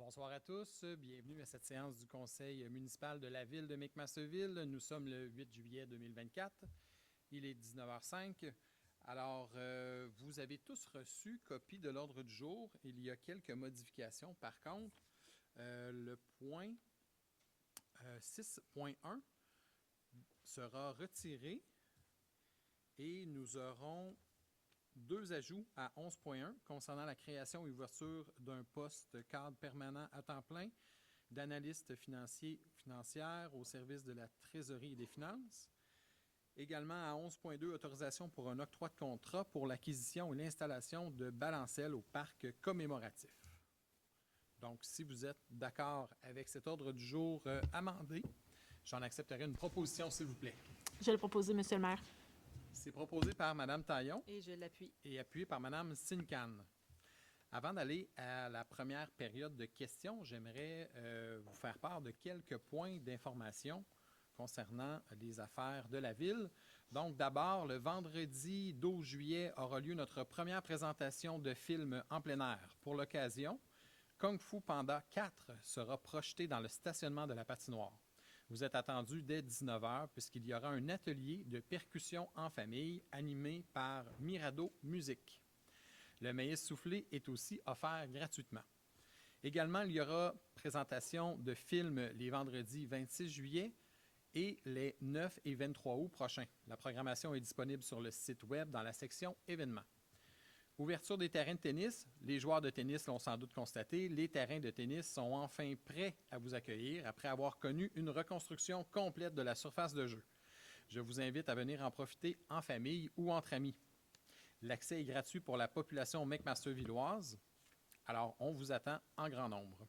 Bonsoir à tous, bienvenue à cette séance du Conseil municipal de la ville de McMasterville. Nous sommes le 8 juillet 2024, il est 19h05. Alors, vous avez tous reçu copie de l'ordre du jour. Il y a quelques modifications. Par contre, le point 6.1 sera retiré et nous aurons deux ajouts à 11.1 concernant la création et ouverture d'un poste cadre permanent à temps plein d'analyste financière au service de la trésorerie et des finances. Également à 11.2, autorisation pour un octroi de contrat pour l'acquisition et l'installation de balancelles au parc commémoratif. Donc, si vous êtes d'accord avec cet ordre du jour amendé, j'en accepterai une proposition, s'il vous plaît. Je vais le proposer, Monsieur le maire. C'est proposé par Mme Taillon. Et je l'appuie. Et appuyé par Mme Sincan. Avant d'aller à la première période de questions, j'aimerais vous faire part de quelques points d'information concernant les affaires de la ville. Donc, d'abord, le vendredi 12 juillet aura lieu notre première présentation de film en plein air. Pour l'occasion, Kung Fu Panda 4 sera projeté dans le stationnement de la patinoire. Vous êtes attendus dès 19h puisqu'il y aura un atelier de percussion en famille animé par Mirado Musique. Le maïs soufflé est aussi offert gratuitement. Également, il y aura présentation de films les vendredis 26 juillet et les 9 et 23 août prochains. La programmation est disponible sur le site web dans la section événements. Ouverture des terrains de tennis. Les joueurs de tennis l'ont sans doute constaté, les terrains de tennis sont enfin prêts à vous accueillir après avoir connu une reconstruction complète de la surface de jeu. Je vous invite à venir en profiter en famille ou entre amis. L'accès est gratuit pour la population McMastervilloise, alors on vous attend en grand nombre.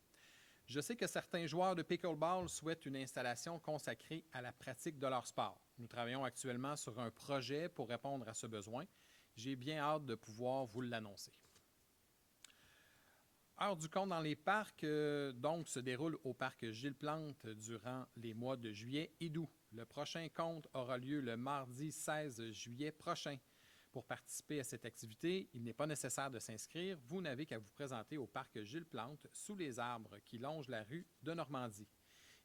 Je sais que certains joueurs de pickleball souhaitent une installation consacrée à la pratique de leur sport. Nous travaillons actuellement sur un projet pour répondre à ce besoin. J'ai bien hâte de pouvoir vous l'annoncer. Heure du compte dans les parcs, donc, se déroule au parc Gilles Plante durant les mois de juillet et d'août. Le prochain compte aura lieu le mardi 16 juillet prochain. Pour participer à cette activité, il n'est pas nécessaire de s'inscrire. Vous n'avez qu'à vous présenter au parc Gilles Plante sous les arbres qui longent la rue de Normandie.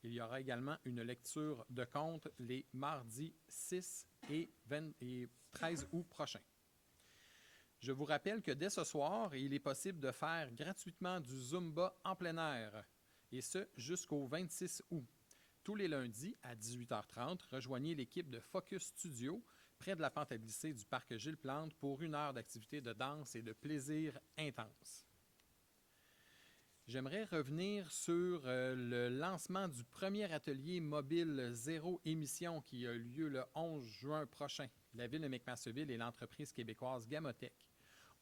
Il y aura également une lecture de contes les mardis 6 et 13 août prochains. Je vous rappelle que dès ce soir, il est possible de faire gratuitement du Zumba en plein air, et ce jusqu'au 26 août. Tous les lundis à 18h30, rejoignez l'équipe de Focus Studio près de la pente à glisser du parc Gilles Plante pour 1 heure d'activité de danse et de plaisir intense. J'aimerais revenir sur le lancement du premier atelier mobile zéro émission qui a lieu le 11 juin prochain. La ville de McMasterville et l'entreprise québécoise Gamotech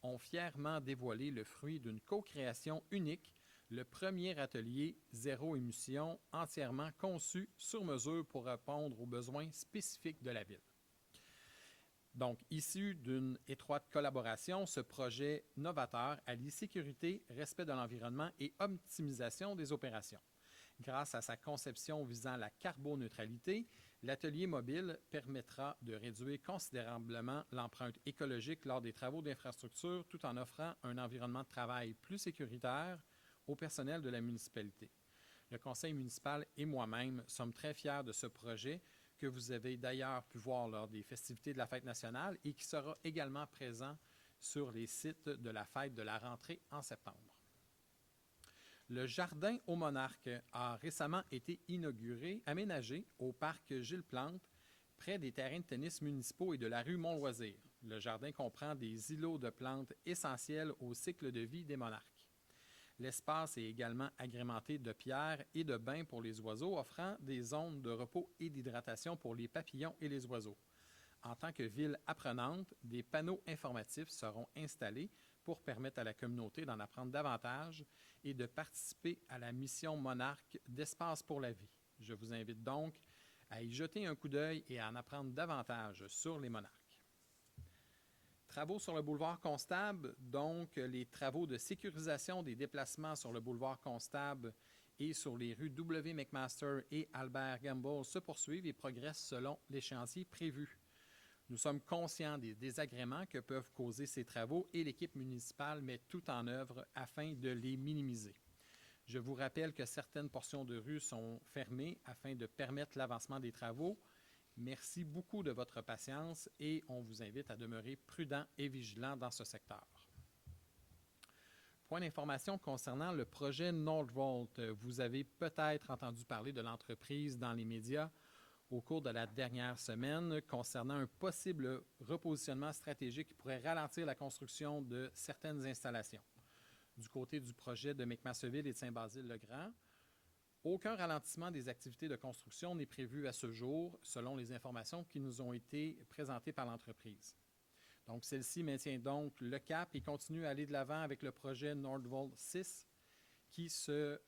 ont fièrement dévoilé le fruit d'une co-création unique, le premier atelier zéro émission entièrement conçu sur mesure pour répondre aux besoins spécifiques de la ville. Donc, issu d'une étroite collaboration, ce projet novateur allie sécurité, respect de l'environnement et optimisation des opérations. Grâce à sa conception visant la carboneutralité, l'atelier mobile permettra de réduire considérablement l'empreinte écologique lors des travaux d'infrastructure tout en offrant un environnement de travail plus sécuritaire au personnel de la municipalité. Le conseil municipal et moi-même sommes très fiers de ce projet que vous avez d'ailleurs pu voir lors des festivités de la Fête nationale et qui sera également présent sur les sites de la Fête de la rentrée en septembre. Le Jardin aux Monarques a récemment été aménagé au parc Gilles Plante, près des terrains de tennis municipaux et de la rue Mont-Loisir. Le jardin comprend des îlots de plantes essentiels au cycle de vie des monarques. L'espace est également agrémenté de pierres et de bains pour les oiseaux, offrant des zones de repos et d'hydratation pour les papillons et les oiseaux. En tant que ville apprenante, des panneaux informatifs seront installés pour permettre à la communauté d'en apprendre davantage et de participer à la mission monarque d'Espace pour la vie. Je vous invite donc à y jeter un coup d'œil et à en apprendre davantage sur les monarques. Travaux sur le boulevard Constable, donc les travaux de sécurisation des déplacements sur le boulevard Constable et sur les rues W. McMaster et Albert Gamble se poursuivent et progressent selon l'échéancier prévu. Nous sommes conscients des désagréments que peuvent causer ces travaux et l'équipe municipale met tout en œuvre afin de les minimiser. Je vous rappelle que certaines portions de rue sont fermées afin de permettre l'avancement des travaux. Merci beaucoup de votre patience et on vous invite à demeurer prudent et vigilant dans ce secteur. Point d'information concernant le projet Nordvolt. Vous avez peut-être entendu parler de l'entreprise dans les médias au cours de la dernière semaine concernant un possible repositionnement stratégique qui pourrait ralentir la construction de certaines installations. Du côté du projet de McMasterville et de Saint-Basile-le-Grand, aucun ralentissement des activités de construction n'est prévu à ce jour, selon les informations qui nous ont été présentées par l'entreprise. Donc, celle-ci maintient donc le cap et continue à aller de l'avant avec le projet Nordvolt 6, ce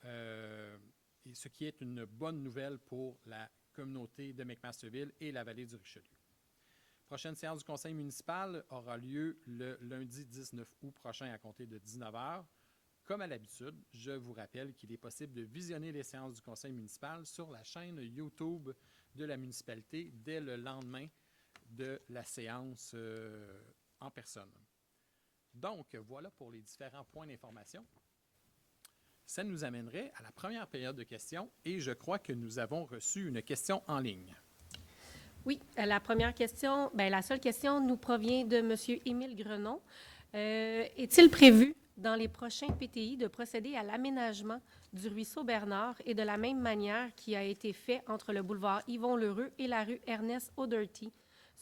qui est une bonne nouvelle pour la communauté de McMasterville et la vallée du Richelieu. Prochaine séance du conseil municipal aura lieu le lundi 19 août prochain à compter de 19h. Comme à l'habitude, je vous rappelle qu'il est possible de visionner les séances du conseil municipal sur la chaîne YouTube de la municipalité dès le lendemain de la séance en personne. Donc, voilà pour les différents points d'information. Ça nous amènerait à la première période de questions et je crois que nous avons reçu une question en ligne. Oui, la première question, la seule question nous provient de M. Émile Grenon. Est-il prévu dans les prochains PTI de procéder à l'aménagement du ruisseau Bernard et de la même manière qui a été fait entre le boulevard Yvon-Lheureux et la rue Ernest-O'Doherty?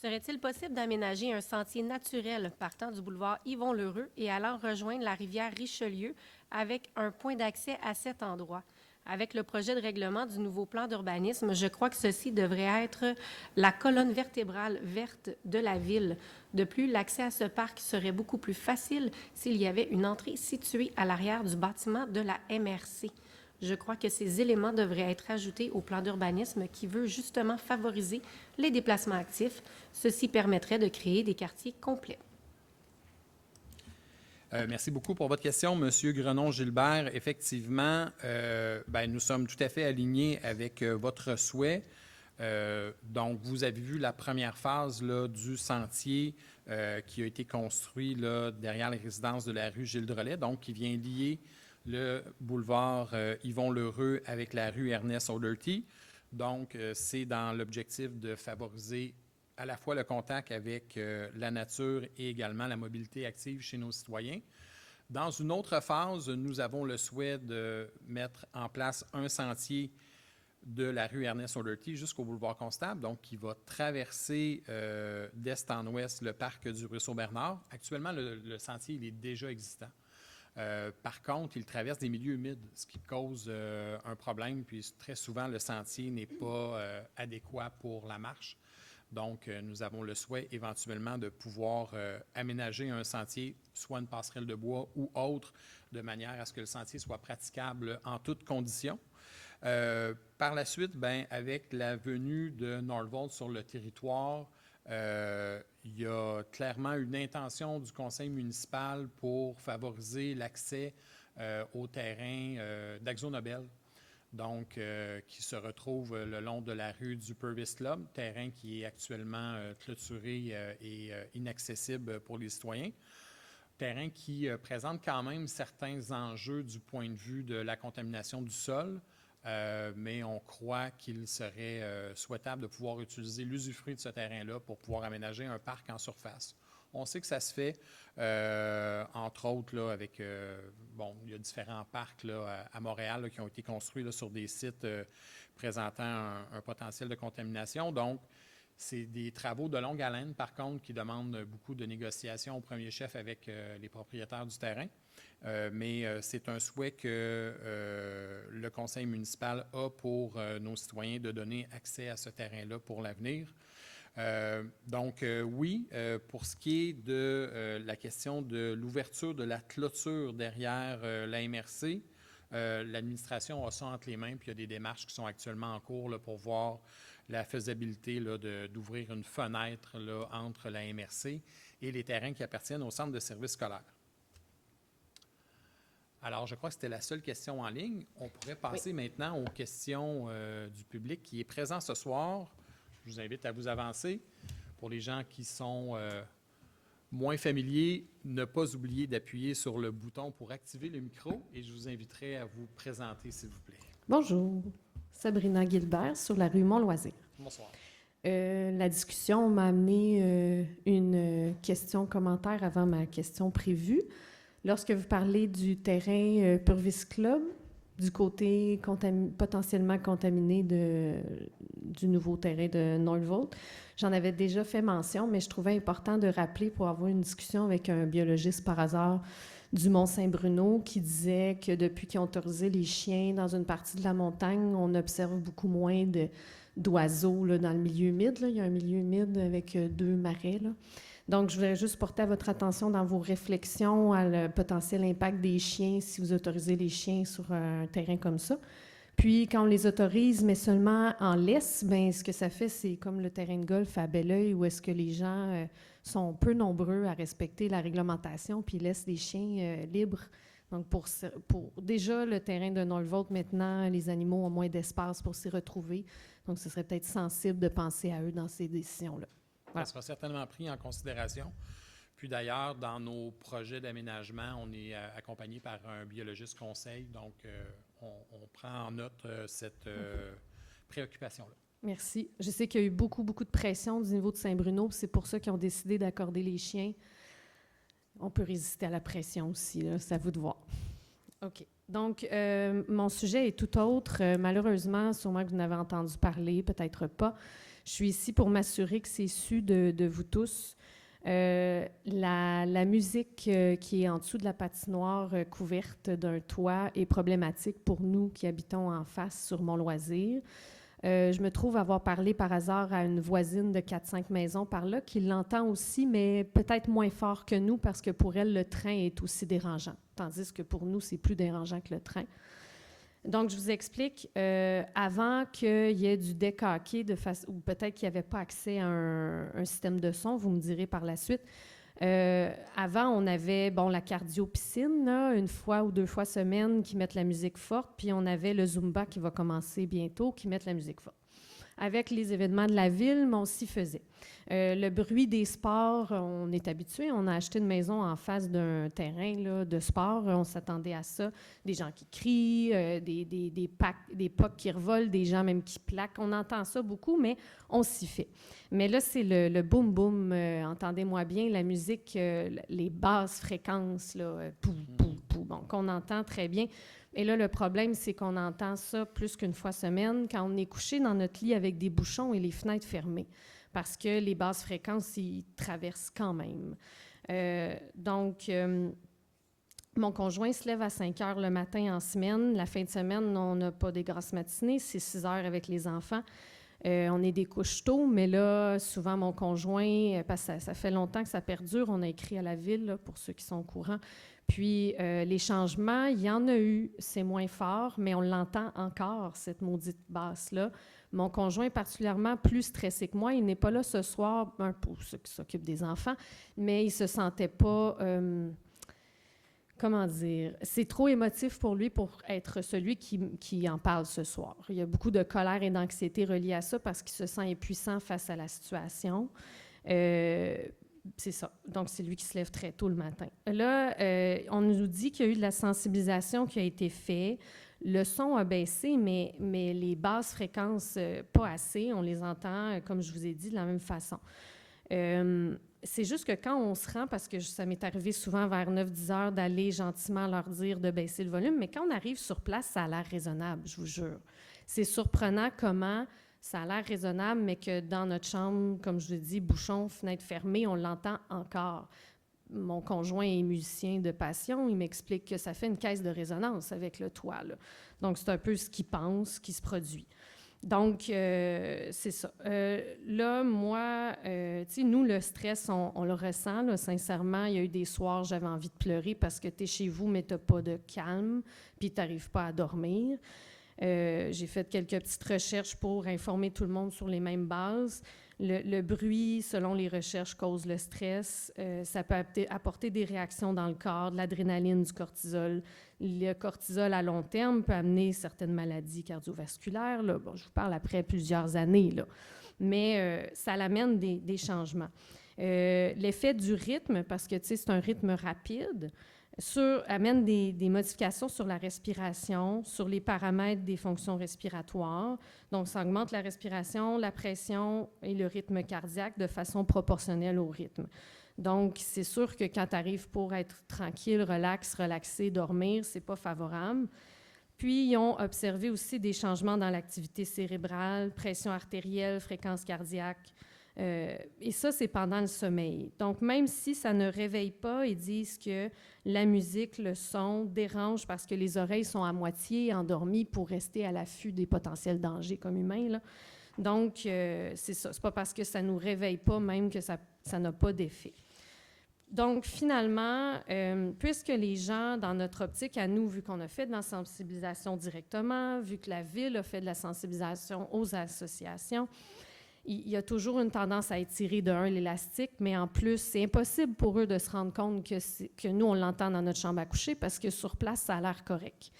Serait-il possible d'aménager un sentier naturel partant du boulevard Yvon-Lheureux et allant rejoindre la rivière Richelieu avec un point d'accès à cet endroit? Avec le projet de règlement du nouveau plan d'urbanisme, je crois que ceci devrait être la colonne vertébrale verte de la ville. De plus, l'accès à ce parc serait beaucoup plus facile s'il y avait une entrée située à l'arrière du bâtiment de la MRC. Je crois que ces éléments devraient être ajoutés au plan d'urbanisme qui veut justement favoriser les déplacements actifs. Ceci permettrait de créer des quartiers complets. Merci beaucoup pour votre question, M. Grenon-Gilbert. Effectivement, nous sommes tout à fait alignés avec votre souhait. Donc, vous avez vu la première phase là, du sentier qui a été construit là, derrière les résidences de la rue Gilles-Drolet, donc qui vient lier le boulevard Yvon-Lheureux avec la rue Ernest-O'Doherty. Donc, c'est dans l'objectif de favoriser à la fois le contact avec la nature et également la mobilité active chez nos citoyens. Dans une autre phase, nous avons le souhait de mettre en place un sentier de la rue Ernest-O'Doherty jusqu'au boulevard Constable, donc qui va traverser d'est en ouest le parc du ruisseau Bernard. Actuellement, le sentier il est déjà existant. Par contre, il traverse des milieux humides, ce qui cause un problème, puis très souvent, le sentier n'est pas adéquat pour la marche. Donc, nous avons le souhait éventuellement de pouvoir aménager un sentier, soit une passerelle de bois ou autre, de manière à ce que le sentier soit praticable en toutes conditions. Par la suite, avec la venue de Nordvolt sur le territoire, il y a clairement une intention du conseil municipal pour favoriser l'accès au terrain d'Axo Nobel. Donc, qui se retrouve le long de la rue du Purvis Club, terrain qui est actuellement clôturé et inaccessible pour les citoyens. Terrain qui présente quand même certains enjeux du point de vue de la contamination du sol, mais on croit qu'il serait souhaitable de pouvoir utiliser l'usufruit de ce terrain-là pour pouvoir aménager un parc en surface. On sait que ça se fait, entre autres, là, avec, il y a différents parcs là, à Montréal là, qui ont été construits là, sur des sites présentant un potentiel de contamination. Donc, c'est des travaux de longue haleine, par contre, qui demandent beaucoup de négociations au premier chef avec les propriétaires du terrain. Mais c'est un souhait que le conseil municipal a pour nos citoyens de donner accès à ce terrain-là pour l'avenir. Oui, pour ce qui est de la question de l'ouverture de la clôture derrière la MRC, l'administration a ça entre les mains, puis il y a des démarches qui sont actuellement en cours là, pour voir la faisabilité là, d'ouvrir une fenêtre là, entre la MRC et les terrains qui appartiennent au centre de services scolaires. Alors, je crois que c'était la seule question en ligne. On pourrait passer maintenant aux questions du public qui est présent ce soir. Je vous invite à vous avancer. Pour les gens qui sont moins familiers, ne pas oublier d'appuyer sur le bouton pour activer le micro et je vous inviterai à vous présenter, s'il vous plaît. Bonjour, Sabrina Gilbert sur la rue Mont-Loisir. Bonsoir. La discussion m'a amené une question-commentaire avant ma question prévue. Lorsque vous parlez du terrain Purvis Club, du côté potentiellement contaminé du nouveau terrain de Northvolt, j'en avais déjà fait mention, mais je trouvais important de rappeler pour avoir une discussion avec un biologiste par hasard du Mont-Saint-Bruno qui disait que depuis qu'ils ont autorisé les chiens dans une partie de la montagne, on observe beaucoup moins d'oiseaux là, dans le milieu humide. Là. Il y a un milieu humide avec 2 marais. Là. Donc, je voudrais juste porter à votre attention dans vos réflexions à le potentiel impact des chiens si vous autorisez les chiens sur un terrain comme ça. Puis, quand on les autorise, mais seulement en laisse, bien, ce que ça fait, c'est comme le terrain de golf à Belleuil, où est-ce que les gens sont peu nombreux à respecter la réglementation, puis laissent les chiens libres. Donc, pour déjà, le terrain de Northvolt, maintenant, les animaux ont moins d'espace pour s'y retrouver. Donc, ce serait peut-être sensible de penser à eux dans ces décisions-là. Voilà. Ça sera certainement pris en considération. Puis d'ailleurs, dans nos projets d'aménagement, on est accompagné par un biologiste conseil, donc on prend en note cette préoccupation-là. Merci. Je sais qu'il y a eu beaucoup de pression du niveau de Saint-Bruno, c'est pour ça qu'ils ont décidé d'accorder les chiens. On peut résister à la pression aussi, là, c'est à vous de voir. OK. Donc, mon sujet est tout autre. Malheureusement, sûrement que vous en avez entendu parler, peut-être pas. Je suis ici pour m'assurer que c'est su de vous tous. La musique qui est en dessous de la patinoire couverte d'un toit est problématique pour nous qui habitons en face sur Mont-Loisir. Je me trouve avoir parlé par hasard à une voisine de 4-5 maisons par là qui l'entend aussi, mais peut-être moins fort que nous parce que pour elle, le train est aussi dérangeant, tandis que pour nous, c'est plus dérangeant que le train. Donc, je vous explique, avant qu'il y ait du décaqué, ou peut-être qu'il n'y avait pas accès à un système de son, vous me direz par la suite. Avant, on avait la cardio-piscine, là, 1 fois ou 2 fois semaine, qui mettent la musique forte, puis on avait le Zumba qui va commencer bientôt, qui mettent la musique forte. Avec les événements de la ville, on s'y faisait. Le bruit des sports, on est habitué. On a acheté une maison en face d'un terrain là, de sport. On s'attendait à ça. Des gens qui crient, des POC qui revolent, des gens même qui plaquent. On entend ça beaucoup, mais on s'y fait. Mais là, c'est le boum-boum. Entendez-moi bien, la musique, les basses fréquences, là, pou, pou, pou, bon, qu'on entend très bien. Et là, le problème, c'est qu'on entend ça plus qu'une fois semaine quand on est couché dans notre lit avec des bouchons et les fenêtres fermées, parce que les basses fréquences, ils traversent quand même. Donc, mon conjoint se lève à 5 heures le matin en semaine. La fin de semaine, on n'a pas des grosses matinées, c'est 6 heures avec les enfants. On est des couches tôt, mais là, souvent, mon conjoint, parce que ça fait longtemps que ça perdure, on a écrit à la ville, là, pour ceux qui sont au courant. Puis, les changements, il y en a eu, c'est moins fort, mais on l'entend encore, cette maudite basse-là. Mon conjoint est particulièrement plus stressé que moi. Il n'est pas là ce soir, pour ceux qui s'occupent des enfants, mais il ne se sentait pas... comment dire? C'est trop émotif pour lui pour être celui qui en parle ce soir. Il y a beaucoup de colère et d'anxiété reliées à ça parce qu'il se sent impuissant face à la situation. C'est ça. Donc, c'est lui qui se lève très tôt le matin. Là, on nous dit qu'il y a eu de la sensibilisation qui a été faite. Le son a baissé, mais les basses fréquences, pas assez. On les entend, comme je vous ai dit, de la même façon. C'est juste que quand on se rend, parce que ça m'est arrivé souvent vers 9-10 heures d'aller gentiment leur dire de baisser le volume, mais quand on arrive sur place, ça a l'air raisonnable, je vous jure. C'est surprenant comment ça a l'air raisonnable, mais que dans notre chambre, comme je vous dis, bouchon, fenêtre fermée, on l'entend encore. Mon conjoint est musicien de passion, il m'explique que ça fait une caisse de résonance avec le toit, là. Donc, c'est un peu ce qu'il pense qui se produit. Donc, c'est ça. Là, moi, tu sais, nous, le stress, on le ressent, là, sincèrement. Il y a eu des soirs, j'avais envie de pleurer parce que tu es chez vous, mais tu n'as pas de calme, puis tu n'arrives pas à dormir. J'ai fait quelques petites recherches pour informer tout le monde sur les mêmes bases. Le bruit, selon les recherches, cause le stress. Ça peut apporter des réactions dans le corps, de l'adrénaline, du cortisol. Le cortisol, à long terme, peut amener certaines maladies cardiovasculaires. Là. Bon, je vous parle après plusieurs années, là. Mais ça l'amène des changements. L'effet du rythme, parce que c'est un rythme rapide, amène des modifications sur la respiration, sur les paramètres des fonctions respiratoires. Donc, ça augmente la respiration, la pression et le rythme cardiaque de façon proportionnelle au rythme. Donc, c'est sûr que quand tu arrives pour être tranquille, relaxé, dormir, c'est pas favorable. Puis, ils ont observé aussi des changements dans l'activité cérébrale, pression artérielle, fréquence cardiaque. Et ça, c'est pendant le sommeil. Donc, même si ça ne réveille pas, ils disent que la musique, le son dérange parce que les oreilles sont à moitié endormies pour rester à l'affût des potentiels dangers comme humains, là. Donc, c'est ça. C'est pas parce que ça nous réveille pas même que ça n'a pas d'effet. Donc, finalement, puisque les gens, dans notre optique à nous, vu qu'on a fait de la sensibilisation directement, vu que la Ville a fait de la sensibilisation aux associations, il y a toujours une tendance à étirer l'élastique, mais en plus, c'est impossible pour eux de se rendre compte que nous, on l'entend dans notre chambre à coucher parce que sur place, ça a l'air correct.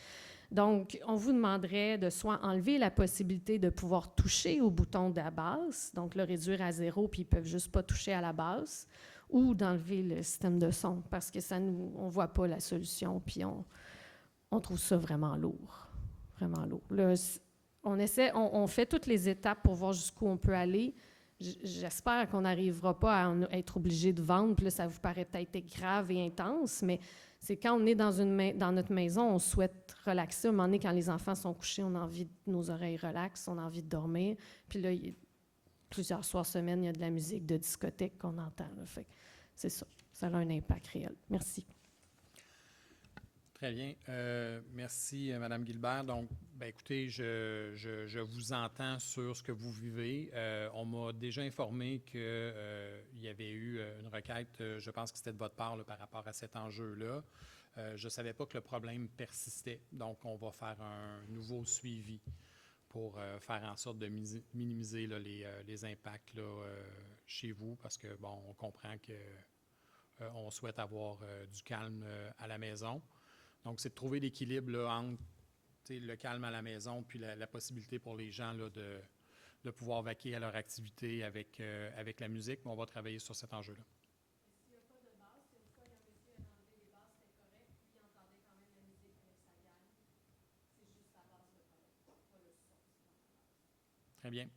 Donc, on vous demanderait de soit enlever la possibilité de pouvoir toucher au bouton de la basse, donc le réduire à 0, puis ils ne peuvent juste pas toucher à la basse, ou d'enlever le système de son, parce que on ne voit pas la solution, puis on trouve ça vraiment lourd. Vraiment lourd. Là, on fait toutes les étapes pour voir jusqu'où on peut aller. J'espère qu'on n'arrivera pas à être obligé de vendre, puis là, ça vous paraît peut-être grave et intense, mais c'est quand on est dans notre maison, on souhaite relaxer. À un moment donné, quand les enfants sont couchés, on a envie que nos oreilles relaxent, on a envie de dormir. Puis là, plusieurs soirs semaine, il y a de la musique de discothèque qu'on entend. Là. Fait que c'est ça. Ça a un impact réel. Merci. Très bien. Merci, Mme Guilbert. Donc, écoutez, je vous entends sur ce que vous vivez. On m'a déjà informé qu'il y avait eu une requête, je pense que c'était de votre part, là, par rapport à cet enjeu-là. Je ne savais pas que le problème persistait. Donc, on va faire un nouveau suivi pour faire en sorte de minimiser là, les impacts là, chez vous, parce que, bon, on comprend qu'on souhaite avoir du calme à la maison. Donc, c'est de trouver l'équilibre là, entre le calme à la maison puis la possibilité pour les gens là, de pouvoir vaquer à leur activité avec la musique. Mais on va travailler sur cet enjeu-là. S'il n'y a pas de basse, une fois, il y a un monsieur qui a enlevé les basses, c'était correct, puis il entendait quand même la musique avec sa gamme. C'est juste la basse le problème, pas le son. Très bien.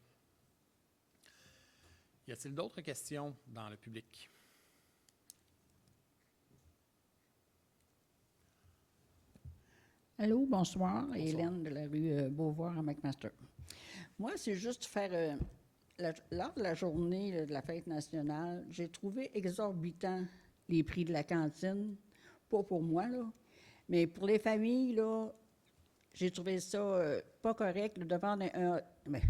Y a-t-il d'autres questions dans le public? Allô, bonsoir. Hélène de la rue Beauvoir à McMaster. Moi, c'est juste faire... lors de la journée de la fête nationale, j'ai trouvé exorbitant les prix de la cantine. Pas pour moi, là, mais pour les familles, là, j'ai trouvé ça pas correct de vendre mais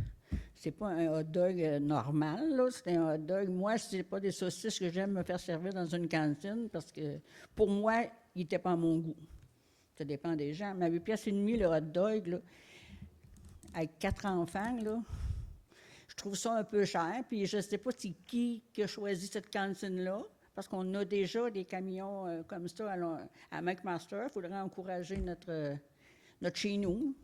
c'est pas un hot dog normal, là, c'est un hot dog. Moi, c'est pas des saucisses que j'aime me faire servir dans une cantine parce que, pour moi, il n'était pas à mon goût. Ça dépend des gens. Mais à 8,5 piastres le hot dog, là, avec 4 enfants, là, je trouve ça un peu cher. Puis je ne sais pas c'est qui a choisi cette cantine-là, parce qu'on a déjà des camions comme ça à McMaster. Il faudrait encourager notre chez nous,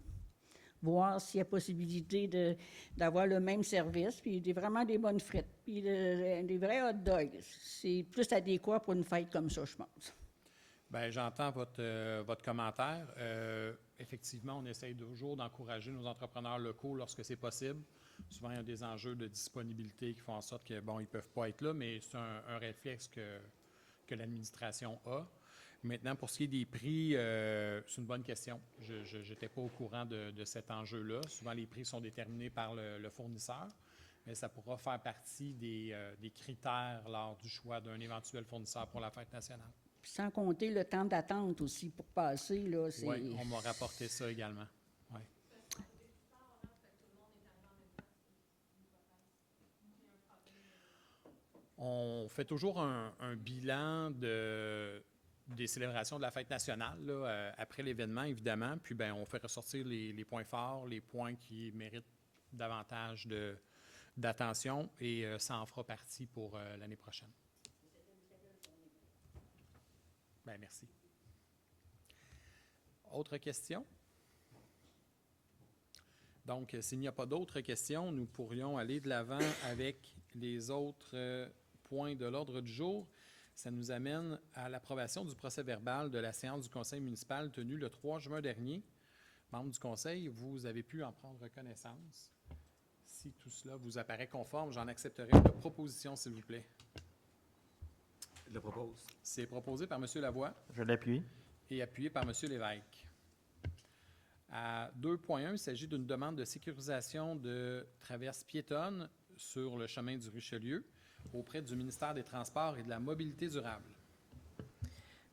voir s'il y a possibilité d'avoir le même service, puis vraiment des bonnes frites, puis des vrais hot dogs. C'est plus adéquat pour une fête comme ça, je pense. Bien, j'entends votre commentaire. Effectivement, on essaye toujours d'encourager nos entrepreneurs locaux lorsque c'est possible. Souvent, il y a des enjeux de disponibilité qui font en sorte que, bon, ils ne peuvent pas être là, mais c'est un réflexe que l'administration a. Maintenant, pour ce qui est des prix, c'est une bonne question. Je n'étais pas au courant de cet enjeu-là. Souvent, les prix sont déterminés par le fournisseur, mais ça pourra faire partie des critères lors du choix d'un éventuel fournisseur pour la fête nationale. Puis sans compter le temps d'attente aussi pour passer, là, c'est... Oui, on m'a rapporté ça également. Ouais. On fait toujours un bilan des célébrations de la fête nationale là, après l'événement, évidemment. Puis, bien, on fait ressortir les points forts, les points qui méritent davantage d'attention et ça en fera partie pour l'année prochaine. Bien, merci. Autre question? Donc, s'il n'y a pas d'autres questions, nous pourrions aller de l'avant avec les autres point de l'ordre du jour. Ça nous amène à l'approbation du procès-verbal de la séance du conseil municipal tenue le 3 juin dernier. Membres du conseil, vous avez pu en prendre connaissance. Si tout cela vous apparaît conforme, j'en accepterai la proposition, s'il vous plaît. Je le propose. C'est proposé par M. Lavoie Je l'appuie. et appuyé par M. Lévesque. À 2.1, il s'agit d'une demande de sécurisation de traverse piétonne sur le chemin du Richelieu auprès du ministère des Transports et de la Mobilité durable.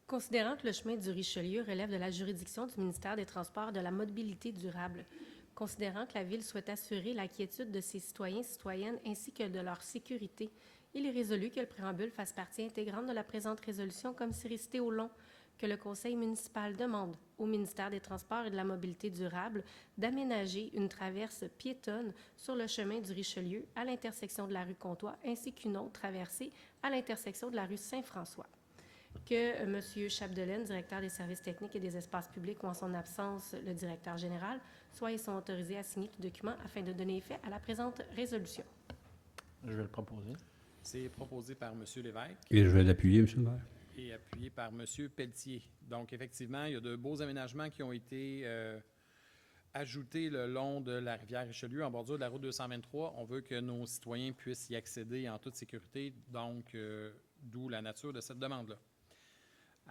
Considérant que le chemin du Richelieu relève de la juridiction du ministère des Transports et de la Mobilité durable, considérant que la Ville souhaite assurer la quiétude de ses citoyens et citoyennes ainsi que de leur sécurité, il est résolu que le préambule fasse partie intégrante de la présente résolution comme c'est resté au long, que le Conseil municipal demande au ministère des Transports et de la Mobilité durable d'aménager une traverse piétonne sur le chemin du Richelieu à l'intersection de la rue Comtois ainsi qu'une autre traversée à l'intersection de la rue Saint-François. Que M. Chapdelaine, directeur des services techniques et des espaces publics, ou en son absence, le directeur général, soient et sont autorisés à signer tout document afin de donner effet à la présente résolution. Je vais le proposer. C'est proposé par M. Lévesque Et je vais l'appuyer, M. le maire. et appuyé par M. Pelletier. Donc, effectivement, il y a de beaux aménagements qui ont été ajoutés le long de la rivière Richelieu, en bordure de la route 223. On veut que nos citoyens puissent y accéder en toute sécurité, donc d'où la nature de cette demande-là.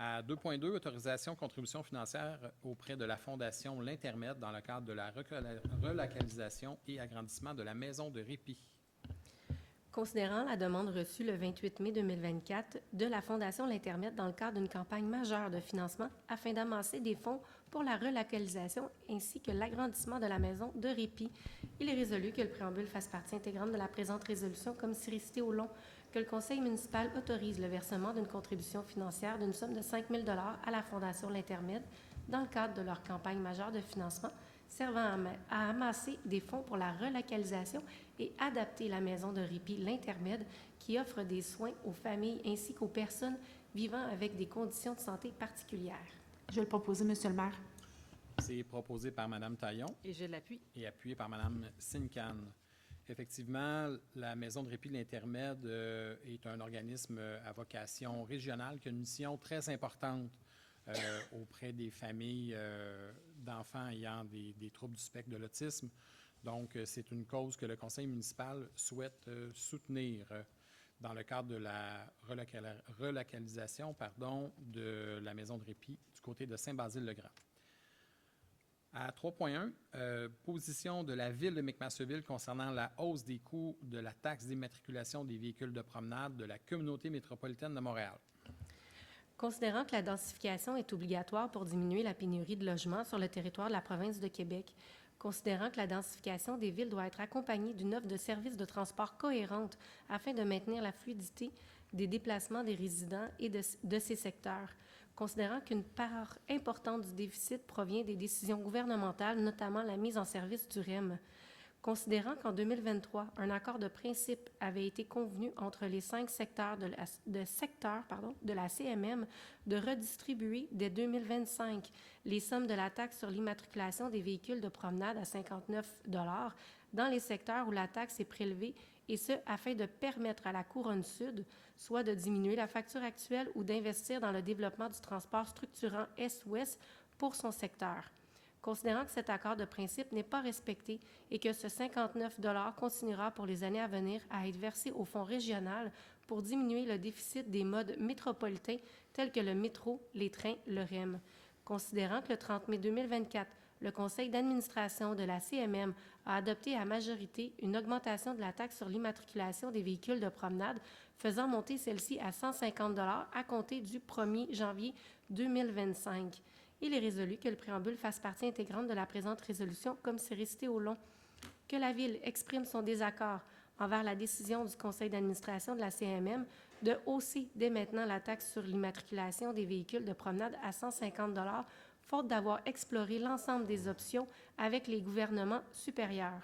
À 2.2, autorisation contribution financière auprès de la Fondation L'Intermède dans le cadre de la relocalisation et agrandissement de la maison de répit. Considérant la demande reçue le 28 mai 2024 de la Fondation L'Intermède dans le cadre d'une campagne majeure de financement afin d'amasser des fonds pour la relocalisation ainsi que l'agrandissement de la maison de répit, il est résolu que le préambule fasse partie intégrante de la présente résolution comme si resté au long, que le Conseil municipal autorise le versement d'une contribution financière d'une somme de 5 000 $ à la Fondation L'Intermède dans le cadre de leur campagne majeure de financement servant à amasser des fonds pour la relocalisation et adapter la maison de répit L'Intermède qui offre des soins aux familles ainsi qu'aux personnes vivant avec des conditions de santé particulières. Je vais le proposer, Monsieur le maire. C'est proposé par Mme Taillon Et je l'appuie. et appuyé par Mme Sincan. Effectivement, la Maison de répit de l'Intermède est un organisme à vocation régionale qui a une mission très importante auprès des familles d'enfants ayant des troubles du spectre de l'autisme. Donc, c'est une cause que le conseil municipal souhaite soutenir dans le cadre de la relocalisation de la maison de répit du côté de Saint-Basile-le-Grand. À 3.1, position de la Ville de McMasterville concernant la hausse des coûts de la taxe d'immatriculation des véhicules de promenade de la communauté métropolitaine de Montréal. Considérant que la densification est obligatoire pour diminuer la pénurie de logements sur le territoire de la province de Québec, considérant que la densification des villes doit être accompagnée d'une offre de services de transport cohérente afin de maintenir la fluidité des déplacements des résidents et de ces secteurs, considérant qu'une part importante du déficit provient des décisions gouvernementales, notamment la mise en service du REM, considérant qu'en 2023, un accord de principe avait été convenu entre les 5 secteurs de la CMM de redistribuer dès 2025 les sommes de la taxe sur l'immatriculation des véhicules de promenade à 59 $ dans les secteurs où la taxe est prélevée, et ce, afin de permettre à la Couronne Sud, soit de diminuer la facture actuelle ou d'investir dans le développement du transport structurant Est-Ouest pour son secteur. Considérant que cet accord de principe n'est pas respecté et que ce 59 $ continuera pour les années à venir à être versé au fonds régional pour diminuer le déficit des modes métropolitains tels que le métro, les trains, le REM. Considérant que le 30 mai 2024, le conseil d'administration de la CMM a adopté à majorité une augmentation de la taxe sur l'immatriculation des véhicules de promenade, faisant monter celle-ci à 150 $ à compter du 1er janvier 2025. Il est résolu que le préambule fasse partie intégrante de la présente résolution, comme c'est resté au long. Que la Ville exprime son désaccord envers la décision du conseil d'administration de la CMM de hausser dès maintenant la taxe sur l'immatriculation des véhicules de promenade à 150 $, faute d'avoir exploré l'ensemble des options avec les gouvernements supérieurs.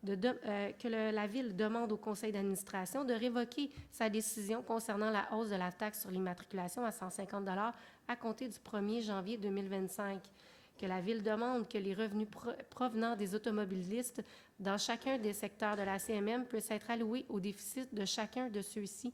La Ville demande au conseil d'administration de révoquer sa décision concernant la hausse de la taxe sur l'immatriculation à 150 $ à compter du 1er janvier 2025. Que la Ville demande que les revenus provenant des automobilistes dans chacun des secteurs de la CMM puissent être alloués au déficit de chacun de ceux-ci.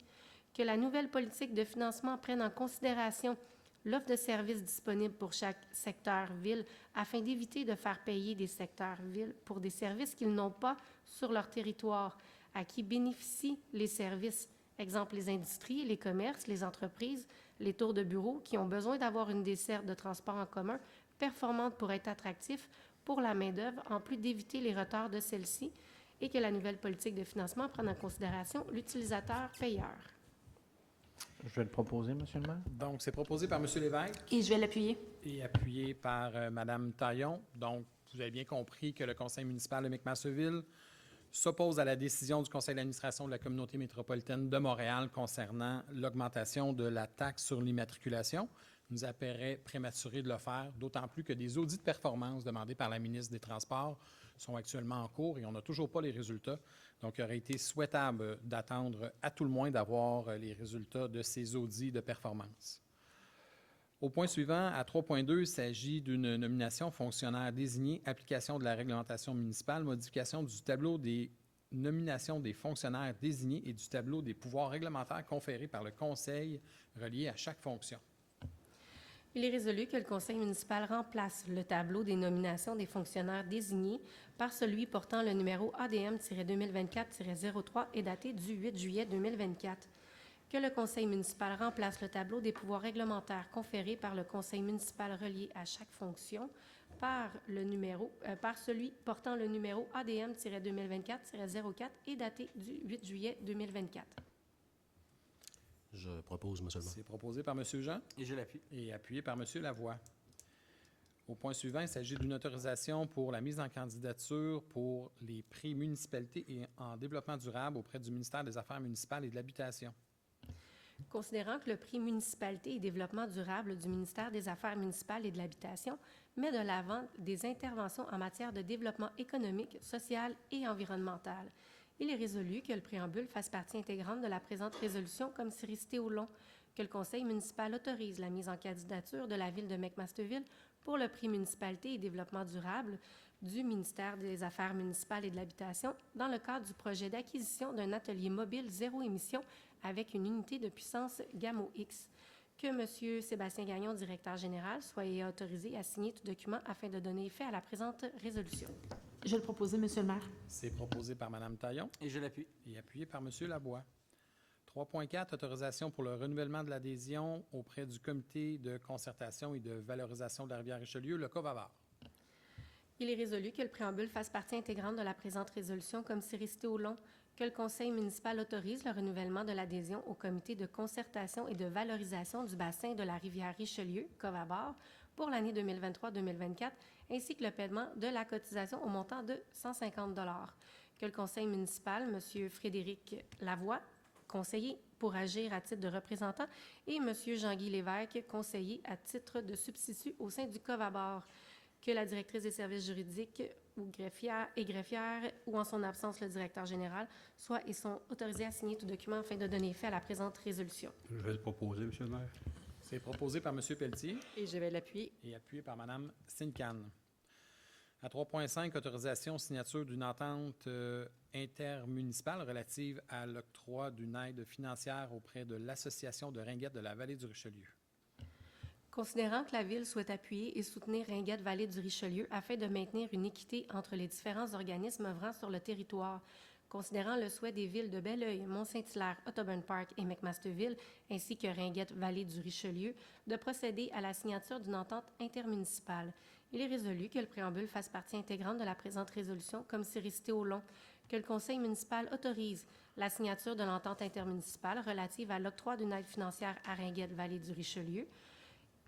que la nouvelle politique de financement prenne en considération l'offre de services disponible pour chaque secteur ville afin d'éviter de faire payer des secteurs villes pour des services qu'ils n'ont pas sur leur territoire, à qui bénéficient les services, exemple les industries, les commerces, les entreprises, les tours de bureaux qui ont besoin d'avoir une desserte de transport en commun performante pour être attractifs pour la main-d'œuvre, en plus d'éviter les retards de celle-ci, et que la nouvelle politique de financement prenne en considération l'utilisateur-payeur. Je vais le proposer, Monsieur le maire. Donc, c'est proposé par M. Lévesque Et je vais l'appuyer. et appuyé par Mme Taillon. Donc, vous avez bien compris que le conseil municipal de McMasterville s'oppose à la décision du conseil d'administration de la communauté métropolitaine de Montréal concernant l'augmentation de la taxe sur l'immatriculation. Il nous apparaît prématuré de le faire, d'autant plus que des audits de performance demandés par la ministre des Transports sont actuellement en cours et on n'a toujours pas les résultats. Donc, il aurait été souhaitable d'attendre à tout le moins d'avoir les résultats de ces audits de performance. Au point suivant, à 3.2, il s'agit d'une nomination fonctionnaire désigné, application de la réglementation municipale, modification du tableau des nominations des fonctionnaires désignés et du tableau des pouvoirs réglementaires conférés par le conseil relié à chaque fonction. Il est résolu que le conseil municipal remplace le tableau des nominations des fonctionnaires désignés par celui portant le numéro ADM-2024-03 et daté du 8 juillet 2024. Que le conseil municipal remplace le tableau des pouvoirs réglementaires conférés par le conseil municipal relié à chaque fonction par celui portant le numéro ADM-2024-04 et daté du 8 juillet 2024. Je propose, Monsieur le maire. C'est proposé par M. Jean Et je l'appuie. et appuyé par M. Lavoie. Au point suivant, il s'agit d'une autorisation pour la mise en candidature pour les prix municipalités et en développement durable auprès du ministère des Affaires municipales et de l'Habitation. Considérant que le prix Municipalité et développement durable du ministère des Affaires municipales et de l'Habitation met de l'avant des interventions en matière de développement économique, social et environnemental, il est résolu que le préambule fasse partie intégrante de la présente résolution comme si récité au long, que le conseil municipal autorise la mise en candidature de la ville de McMasterville pour le prix Municipalité et développement durable du ministère des Affaires municipales et de l'Habitation dans le cadre du projet d'acquisition d'un atelier mobile zéro émission avec une unité de puissance Gamma-X. Que M. Sébastien Gagnon, directeur général, soit autorisé à signer tout document afin de donner effet à la présente résolution. Je vais le proposer, Monsieur le maire. C'est proposé par Mme Taillon Et je l'appuie. et appuyé par M. Lavoie. 3.4, autorisation pour le renouvellement de l'adhésion auprès du comité de concertation et de valorisation de la Rivière-Richelieu, le COVAVAR. Il est résolu que le préambule fasse partie intégrante de la présente résolution comme si récité au long, que le conseil municipal autorise le renouvellement de l'adhésion au comité de concertation et de valorisation du bassin de la Rivière-Richelieu, COVABAR, pour l'année 2023-2024, ainsi que le paiement de la cotisation au montant de 150 $. Que le conseil municipal, M. Frédéric Lavoie, conseiller pour agir à titre de représentant, et M. Jean-Guy Lévesque, conseiller à titre de substitut au sein du COVABAR. Que la directrice des services juridiques ou greffière, ou en son absence le directeur général, soient et sont autorisés à signer tout document afin de donner effet à la présente résolution. Je vais le proposer, Monsieur le maire. C'est proposé par M. Pelletier Et je vais l'appuyer. et appuyé par Mme Sincan. À 3.5, autorisation signature d'une entente intermunicipale relative à l'octroi d'une aide financière auprès de l'Association de Ringuette de la Vallée du Richelieu. Considérant que la Ville souhaite appuyer et soutenir Ringuette Vallée du Richelieu afin de maintenir une équité entre les différents organismes œuvrant sur le territoire, considérant le souhait des villes de Belleuil, Mont-Saint-Hilaire, Autoburn Park et McMasterville, ainsi que Ringuette Vallée du Richelieu, de procéder à la signature d'une entente intermunicipale. Il est résolu que le préambule fasse partie intégrante de la présente résolution comme si récité au long, que le conseil municipal autorise la signature de l'entente intermunicipale relative à l'octroi d'une aide financière à Ringuette Vallée du Richelieu,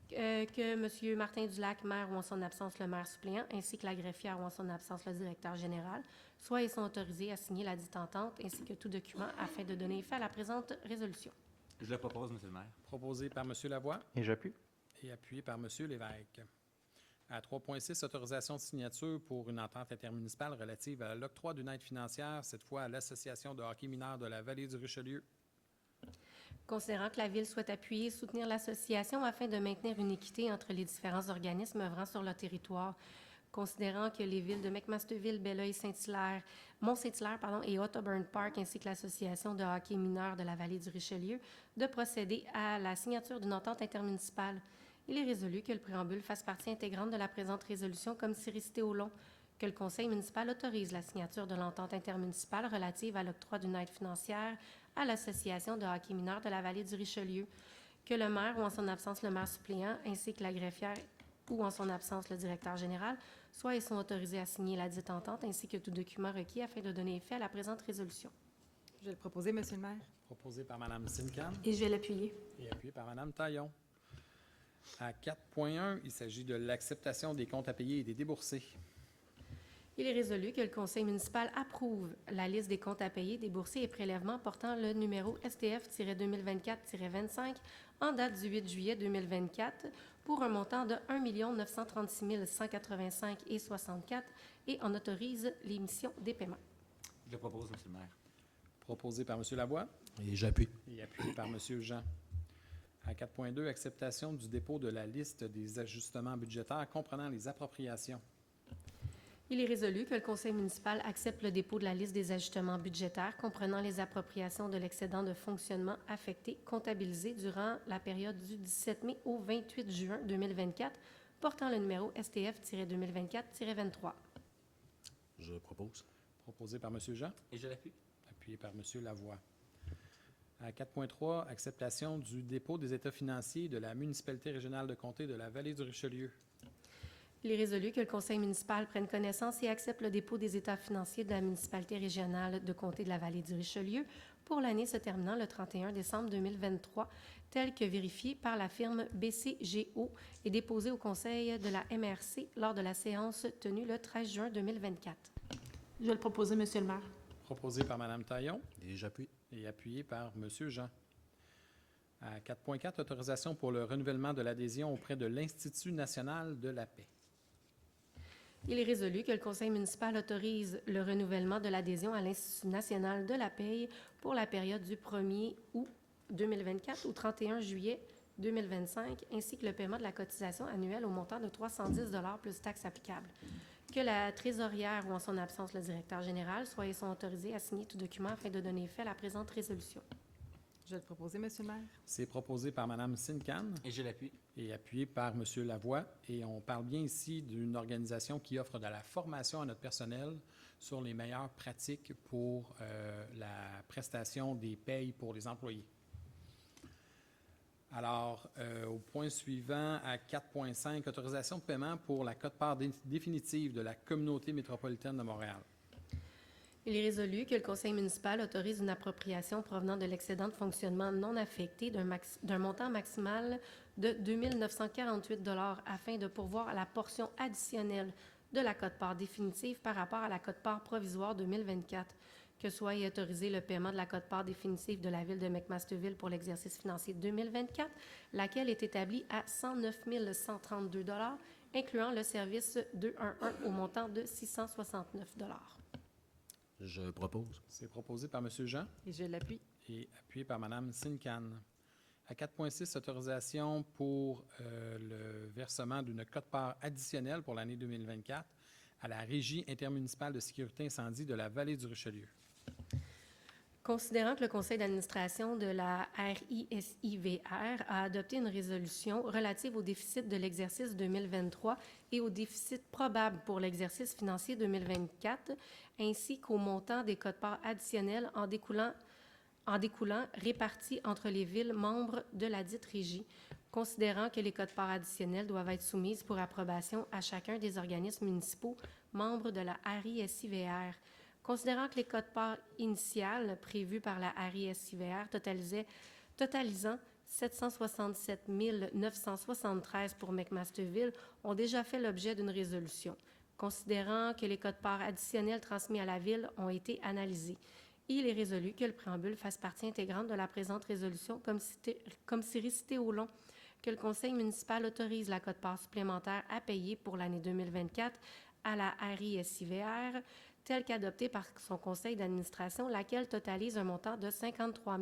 que M. Martin Dulac, maire ou en son absence le maire suppléant, ainsi que la greffière ou en son absence le directeur général, soient et sont autorisés à signer la dite entente, ainsi que tout document afin de donner effet à la présente résolution. Je le propose, Monsieur le maire. Proposé par M. Lavoie Et j'appuie. et appuyé par M. Lévesque. À 3.6, autorisation de signature pour une entente intermunicipale relative à l'octroi d'une aide financière, cette fois à l'Association de hockey mineur de la Vallée du Richelieu. Considérant que la Ville souhaite appuyer et soutenir l'association afin de maintenir une équité entre les différents organismes œuvrant sur le territoire, considérant que les villes de McMasterville, Belleuil, Saint-Hilaire, Mont-Saint-Hilaire et Ottoburn Park, ainsi que l'Association de hockey mineur de la vallée du Richelieu, de procéder à la signature d'une entente intermunicipale. Il est résolu que le préambule fasse partie intégrante de la présente résolution comme si récité au long, que le conseil municipal autorise la signature de l'entente intermunicipale relative à l'octroi d'une aide financière à l'Association de hockey mineur de la vallée du Richelieu, que le maire ou en son absence le maire suppléant, ainsi que la greffière ou en son absence le directeur général, soient et sont autorisés à signer la dite entente, ainsi que tout document requis afin de donner effet à la présente résolution. Je vais le proposer, Monsieur le maire. Proposé par Mme Sincan Et je vais l'appuyer. et appuyé par Mme Taillon. À 4.1, il s'agit de l'acceptation des comptes à payer et des déboursés. Il est résolu que le conseil municipal approuve la liste des comptes à payer, déboursés et prélèvements portant le numéro STF-2024-25 en date du 8 juillet 2024 pour un montant de 1 936 185,64 et en autorise l'émission des paiements. Je le propose, Monsieur le maire. Proposé par M. Lavoie Et j'appuie. et appuyé par M. Jean. À 4.2, acceptation du dépôt de la liste des ajustements budgétaires comprenant les appropriations. Il est résolu que le conseil municipal accepte le dépôt de la liste des ajustements budgétaires comprenant les appropriations de l'excédent de fonctionnement affecté comptabilisé durant la période du 17 mai au 28 juin 2024, portant le numéro STF-2024-23. Je propose. Proposé par M. Jean, Et je l'appuie. appuyé par M. Lavoie. À 4.3, acceptation du dépôt des états financiers de la municipalité régionale de comté de la vallée du Richelieu. Il est résolu que le conseil municipal prenne connaissance et accepte le dépôt des états financiers de la municipalité régionale de comté de la vallée du Richelieu pour l'année se terminant le 31 décembre 2023, tel que vérifié par la firme BCGO et déposé au conseil de la MRC lors de la séance tenue le 13 juin 2024. Je vais le proposer, Monsieur le maire. Proposé par Mme Taillon Et j'appuie. et appuyé par M. Jean. À 4.4, autorisation pour le renouvellement de l'adhésion auprès de l'Institut national de la paix. Il est résolu que le conseil municipal autorise le renouvellement de l'adhésion à l'Institut national de la paie pour la période du 1er août 2024 au 31 juillet 2025, ainsi que le paiement de la cotisation annuelle au montant de 310 $ plus taxes applicables. Que la trésorière ou en son absence le directeur général soient et sont autorisés à signer tout document afin de donner effet à la présente résolution. Je vais le proposer, Monsieur le maire. C'est proposé par Mme Sincan Et je l'appuie. et appuyé par M. Lavoie. Et on parle bien ici d'une organisation qui offre de la formation à notre personnel sur les meilleures pratiques pour la prestation des payes pour les employés. Alors, au point suivant, à 4.5, autorisation de paiement pour la quote-part définitive de la communauté métropolitaine de Montréal. Il est résolu que le conseil municipal autorise une appropriation provenant de l'excédent de fonctionnement non affecté d'un montant maximal de 2 948 $ afin de pourvoir à la portion additionnelle de la quote-part définitive par rapport à la quote-part provisoire 2024, que soit y autorisé le paiement de la quote-part définitive de la ville de McMasterville pour l'exercice financier 2024, laquelle est établie à 109 132 $, incluant le service 211 au montant de 669 $. Je propose. C'est proposé par M. Jean Et je l'appuie. et appuyé par Mme Sincan. À 4.6, autorisation pour le versement d'une quote-part additionnelle pour l'année 2024 à la Régie intermunicipale de sécurité incendie de la vallée du Richelieu. Considérant que le conseil d'administration de la RISIVR a adopté une résolution relative au déficit de l'exercice 2023 et au déficit probable pour l'exercice financier 2024, ainsi qu'au montant des quotes-parts additionnelles en découlant répartis entre les villes membres de la dite régie, considérant que les quotes-parts additionnelles doivent être soumises pour approbation à chacun des organismes municipaux membres de la RISIVR. Considérant que les quotes-parts initiales prévues par la RISIVR totalisant 767 973 pour McMasterville ont déjà fait l'objet d'une résolution. Considérant que les quotes-parts additionnels transmis à la Ville ont été analysés, il est résolu que le préambule fasse partie intégrante de la présente résolution comme si récité au long, que le conseil municipal autorise la quote-part supplémentaire à payer pour l'année 2024 à la RISIVR, telle qu'adoptée par son conseil d'administration, laquelle totalise un montant de 53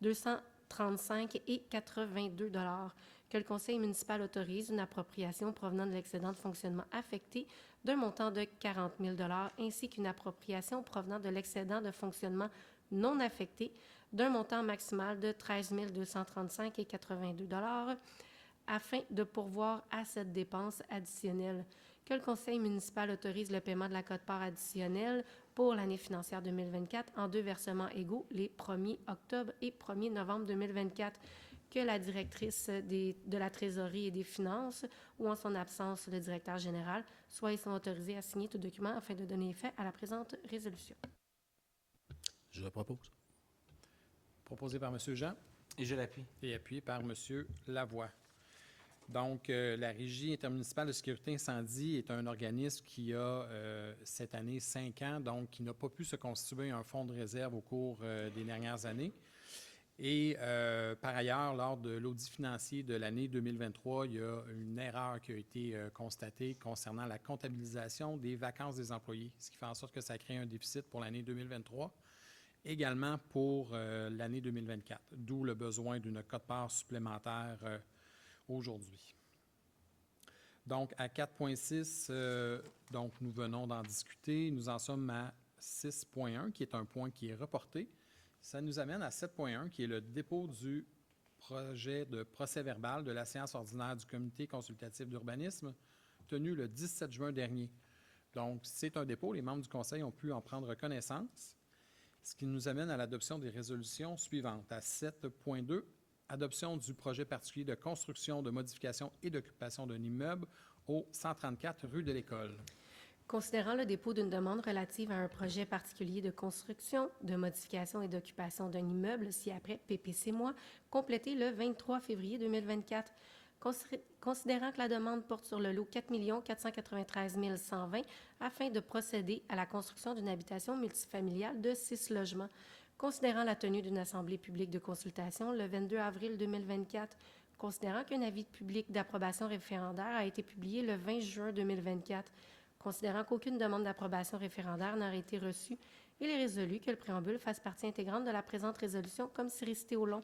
235,82 $, que le conseil municipal autorise une appropriation provenant de l'excédent de fonctionnement affecté d'un montant de 40 000 ainsi qu'une appropriation provenant de l'excédent de fonctionnement non affecté d'un montant maximal de 13 235,82 afin de pourvoir à cette dépense additionnelle, que le conseil municipal autorise le paiement de la quote-part additionnelle pour l'année financière 2024 en 2 versements égaux les 1er octobre et 1er novembre 2024, que la directrice de la trésorerie et des finances ou en son absence le directeur général soient et sont autorisés à signer tout document afin de donner effet à la présente résolution. Je propose. Proposé par M. Jean Et je l'appuie. et appuyé par M. Lavoie. Donc, la Régie intermunicipale de sécurité incendie est un organisme qui a cette année 5 ans, donc qui n'a pas pu se constituer un fonds de réserve au cours des dernières années. Et par ailleurs, lors de l'audit financier de l'année 2023, il y a une erreur qui a été constatée concernant la comptabilisation des vacances des employés, ce qui fait en sorte que ça crée un déficit pour l'année 2023, également pour l'année 2024, d'où le besoin d'une quote-part supplémentaire aujourd'hui. Donc, à 4.6, donc nous venons d'en discuter. Nous en sommes à 6.1, qui est un point qui est reporté. Ça nous amène à 7.1, qui est le dépôt du projet de procès-verbal de la séance ordinaire du comité consultatif d'urbanisme tenu le 17 juin dernier. Donc, c'est un dépôt. Les membres du conseil ont pu en prendre connaissance, ce qui nous amène à l'adoption des résolutions suivantes. À 7.2, adoption du projet particulier de construction, de modification et d'occupation d'un immeuble au 134 rue de l'École. Considérant le dépôt d'une demande relative à un projet particulier de construction, de modification et d'occupation d'un immeuble ci-après PPC-moi, complété le 23 février 2024. Considérant que la demande porte sur le lot 4 493 120 afin de procéder à la construction d'une habitation multifamiliale de 6 logements. Considérant la tenue d'une assemblée publique de consultation le 22 avril 2024, considérant qu'un avis public d'approbation référendaire a été publié le 20 juin 2024, considérant qu'aucune demande d'approbation référendaire n'aurait été reçue, il est résolu que le préambule fasse partie intégrante de la présente résolution comme si récité au long,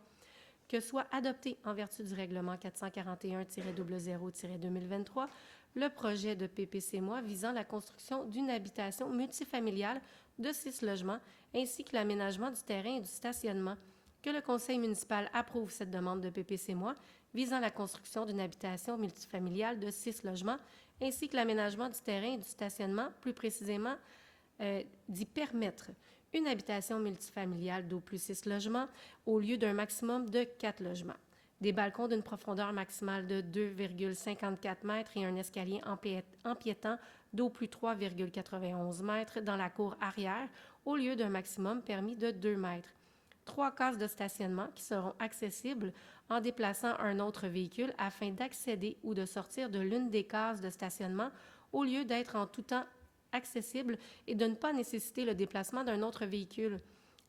que soit adopté en vertu du règlement 441-00-2023 le projet de PPC-moi visant la construction d'une habitation multifamiliale de 6 logements ainsi que l'aménagement du terrain et du stationnement, que le conseil municipal approuve cette demande de PPC-moi visant la construction d'une habitation multifamiliale de 6 logements ainsi que l'aménagement du terrain et du stationnement, plus précisément d'y permettre une habitation multifamiliale d'au plus 6 logements au lieu d'un maximum de 4 logements, des balcons d'une profondeur maximale de 2,54 mètres et un escalier empiétant d'au plus 3,91 mètres dans la cour arrière au lieu d'un maximum permis de 2 mètres. 3 cases de stationnement qui seront accessibles en déplaçant un autre véhicule afin d'accéder ou de sortir de l'une des cases de stationnement au lieu d'être en tout temps accessible et de ne pas nécessiter le déplacement d'un autre véhicule.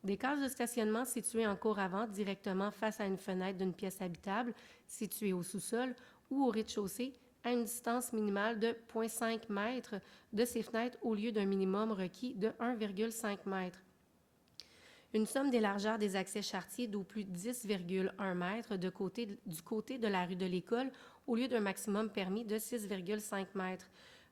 Des cases de stationnement situées en cour avant directement face à une fenêtre d'une pièce habitable située au sous-sol ou au rez-de-chaussée à une distance minimale de 0,5 mètres de ces fenêtres au lieu d'un minimum requis de 1,5 mètre. Une somme des largeurs des accès charretiers d'au plus 10,1 mètres du côté de la rue de l'École au lieu d'un maximum permis de 6,5 mètres.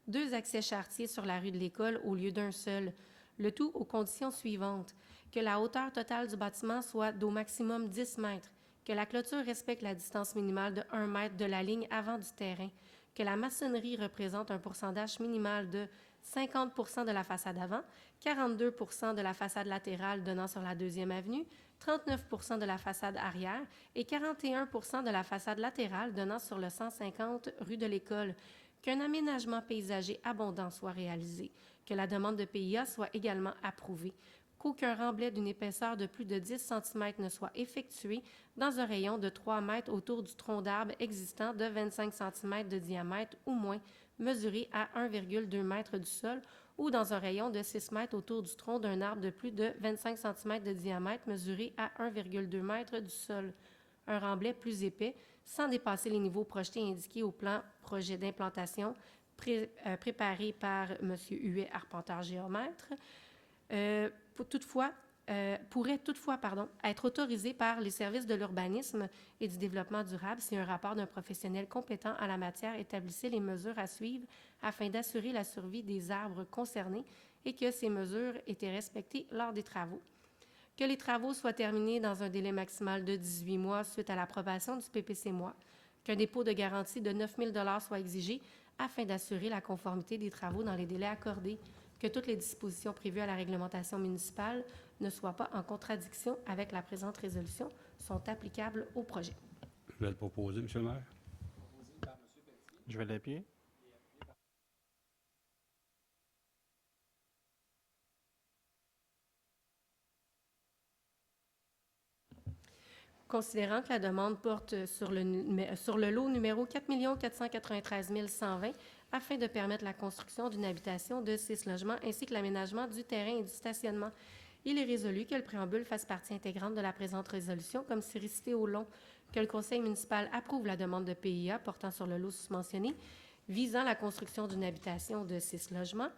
2 accès charretiers sur la rue de l'École au lieu d'un seul. Le tout aux conditions suivantes. Que la hauteur totale du bâtiment soit d'au maximum 10 mètres. Que la clôture respecte la distance minimale de 1 mètre de la ligne avant du terrain. Que la maçonnerie représente un pourcentage minimal de 50 % de la façade avant, 42 % de la façade latérale donnant sur la 2e avenue, 39 % de la façade arrière et 41 % de la façade latérale donnant sur le 150 rue de l'École. Qu'un aménagement paysager abondant soit réalisé, que la demande de PIA soit également approuvée, qu'aucun remblai d'une épaisseur de plus de 10 cm ne soit effectué dans un rayon de 3 mètres autour du tronc d'arbre existant de 25 cm de diamètre ou moins, mesuré à 1,2 m du sol, ou dans un rayon de 6 mètres autour du tronc d'un arbre de plus de 25 cm de diamètre mesuré à 1,2 m du sol. Un remblai plus épais, sans dépasser les niveaux projetés indiqués au plan projet d'implantation préparé par M. Huet, arpenteur géomètre. Toutefois, pourrait toutefois être autorisé par les services de l'urbanisme et du développement durable si un rapport d'un professionnel compétent en la matière établissait les mesures à suivre afin d'assurer la survie des arbres concernés et que ces mesures étaient respectées lors des travaux. Que les travaux soient terminés dans un délai maximal de 18 mois suite à l'approbation du PPC-MOI, qu'un dépôt de garantie de 9 000 $ soit exigé afin d'assurer la conformité des travaux dans les délais accordés, que toutes les dispositions prévues à la réglementation municipale ne soient pas en contradiction avec la présente résolution, sont applicables au projet. Je vais le proposer, M. le maire. Je vais l'appuyer. Considérant que la demande porte sur le lot numéro 4 493 120 afin de permettre la construction d'une habitation de 6 logements ainsi que l'aménagement du terrain et du stationnement, il est résolu que le préambule fasse partie intégrante de la présente résolution, comme c'est récité au long, que le conseil municipal approuve la demande de PIA portant sur le lot susmentionné visant la construction d'une habitation de 6 logements,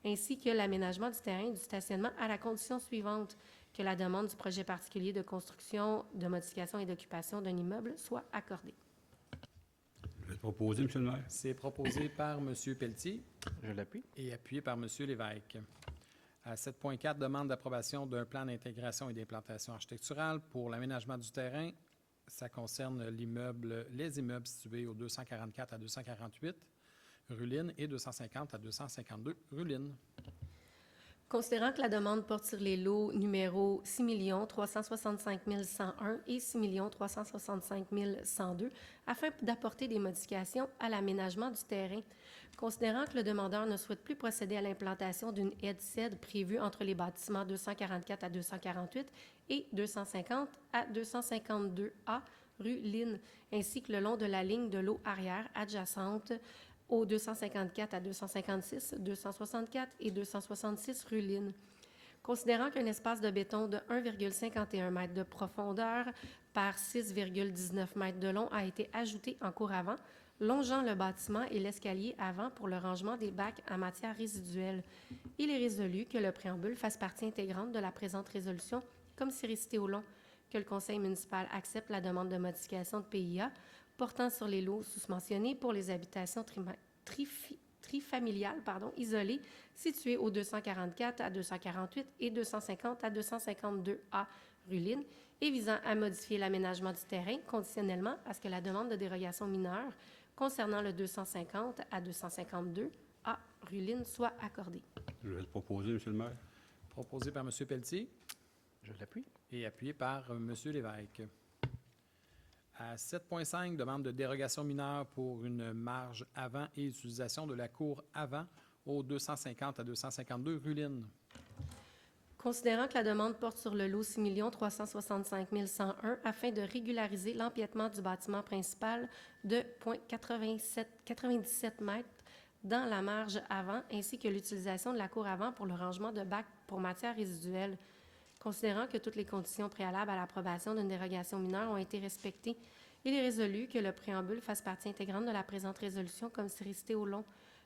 ainsi que l'aménagement du terrain et du stationnement à la condition suivante, que la demande du projet particulier de construction, de modification et d'occupation d'un immeuble soit accordée. Je vais le proposer, M. le maire. C'est proposé par M. Pelletier Je l'appuie. et appuyé par M. Lévesque. À 7.4, demande d'approbation d'un plan d'intégration et d'implantation architecturale pour l'aménagement du terrain. Ça concerne les immeubles situés au 244 à 248 rue Lynn et 250 à 252 rue Lynn. Considérant que la demande porte sur les lots numéros 6 365 101 et 6 365 102 afin d'apporter des modifications à l'aménagement du terrain, considérant que le demandeur ne souhaite plus procéder à l'implantation d'une haie-cèdre prévue entre les bâtiments 244 à 248 et 250 à 252A rue Lynn, ainsi que le long de la ligne de l'eau arrière adjacente aux 254 à 256, 264 et 266 rue Lynn. Considérant qu'un espace de béton de 1,51 m de profondeur par 6,19 m de long a été ajouté en cour avant, longeant le bâtiment et l'escalier avant pour le rangement des bacs en matière résiduelle, il est résolu que le préambule fasse partie intégrante de la présente résolution, comme c'est récité au long, que le conseil municipal accepte la demande de modification de PIA portant sur les lots sous-mentionnés pour les habitations trifamiliales isolées situées au 244 à 248 et 250 à 252A rue Lynn et visant à modifier l'aménagement du terrain conditionnellement à ce que la demande de dérogation mineure concernant le 250 à 252A rue Lynn soit accordée. Je vais le proposer, M. le maire. Proposé par M. Pelletier Je l'appuie. et appuyé par M. Lévesque. À 7.5, demande de dérogation mineure pour une marge avant et utilisation de la cour avant au 250 à 252 rue Lynn. Considérant que la demande porte sur le lot 6 365 101 afin de régulariser l'empiètement du bâtiment principal de 0,97 m dans la marge avant, ainsi que l'utilisation de la cour avant pour le rangement de bacs pour matières résiduelles. Considérant que toutes les conditions préalables à l'approbation d'une dérogation mineure ont été respectées, il est résolu que le préambule fasse partie intégrante de la présente résolution, comme c'est récité au long,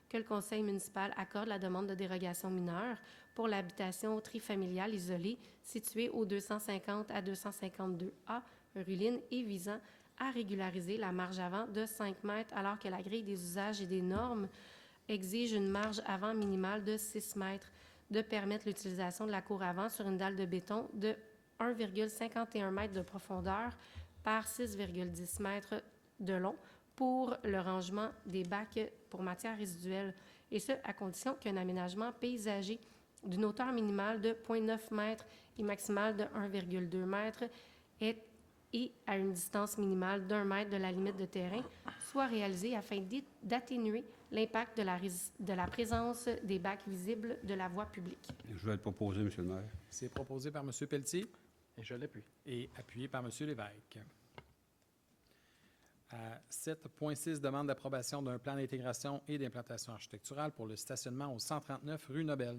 que le conseil municipal accorde la demande de dérogation mineure pour l'habitation trifamiliale isolée située au 250 à 252A rue Lynn et visant à régulariser la marge avant de 5 mètres alors que la grille des usages et des normes exige une marge avant minimale de 6 mètres, de permettre l'utilisation de la cour avant sur une dalle de béton de 1,51 m de profondeur par 6,10 m de long pour le rangement des bacs pour matières résiduelles, et ce, à condition qu'un aménagement paysager d'une hauteur minimale de 0,9 m et maximale de 1,2 m et à une distance minimale d'1 mètre de la limite de terrain soit réalisé afin d'atténuer l'impact de la présence des bacs visibles de la voie publique. Je vais le proposer, M. le maire. C'est proposé par M. Pelletier Et je l'appuie. et appuyé par M. Lévesque. À 7.6, demande d'approbation d'un plan d'intégration et d'implantation architecturale pour le stationnement au 139 rue Nobel.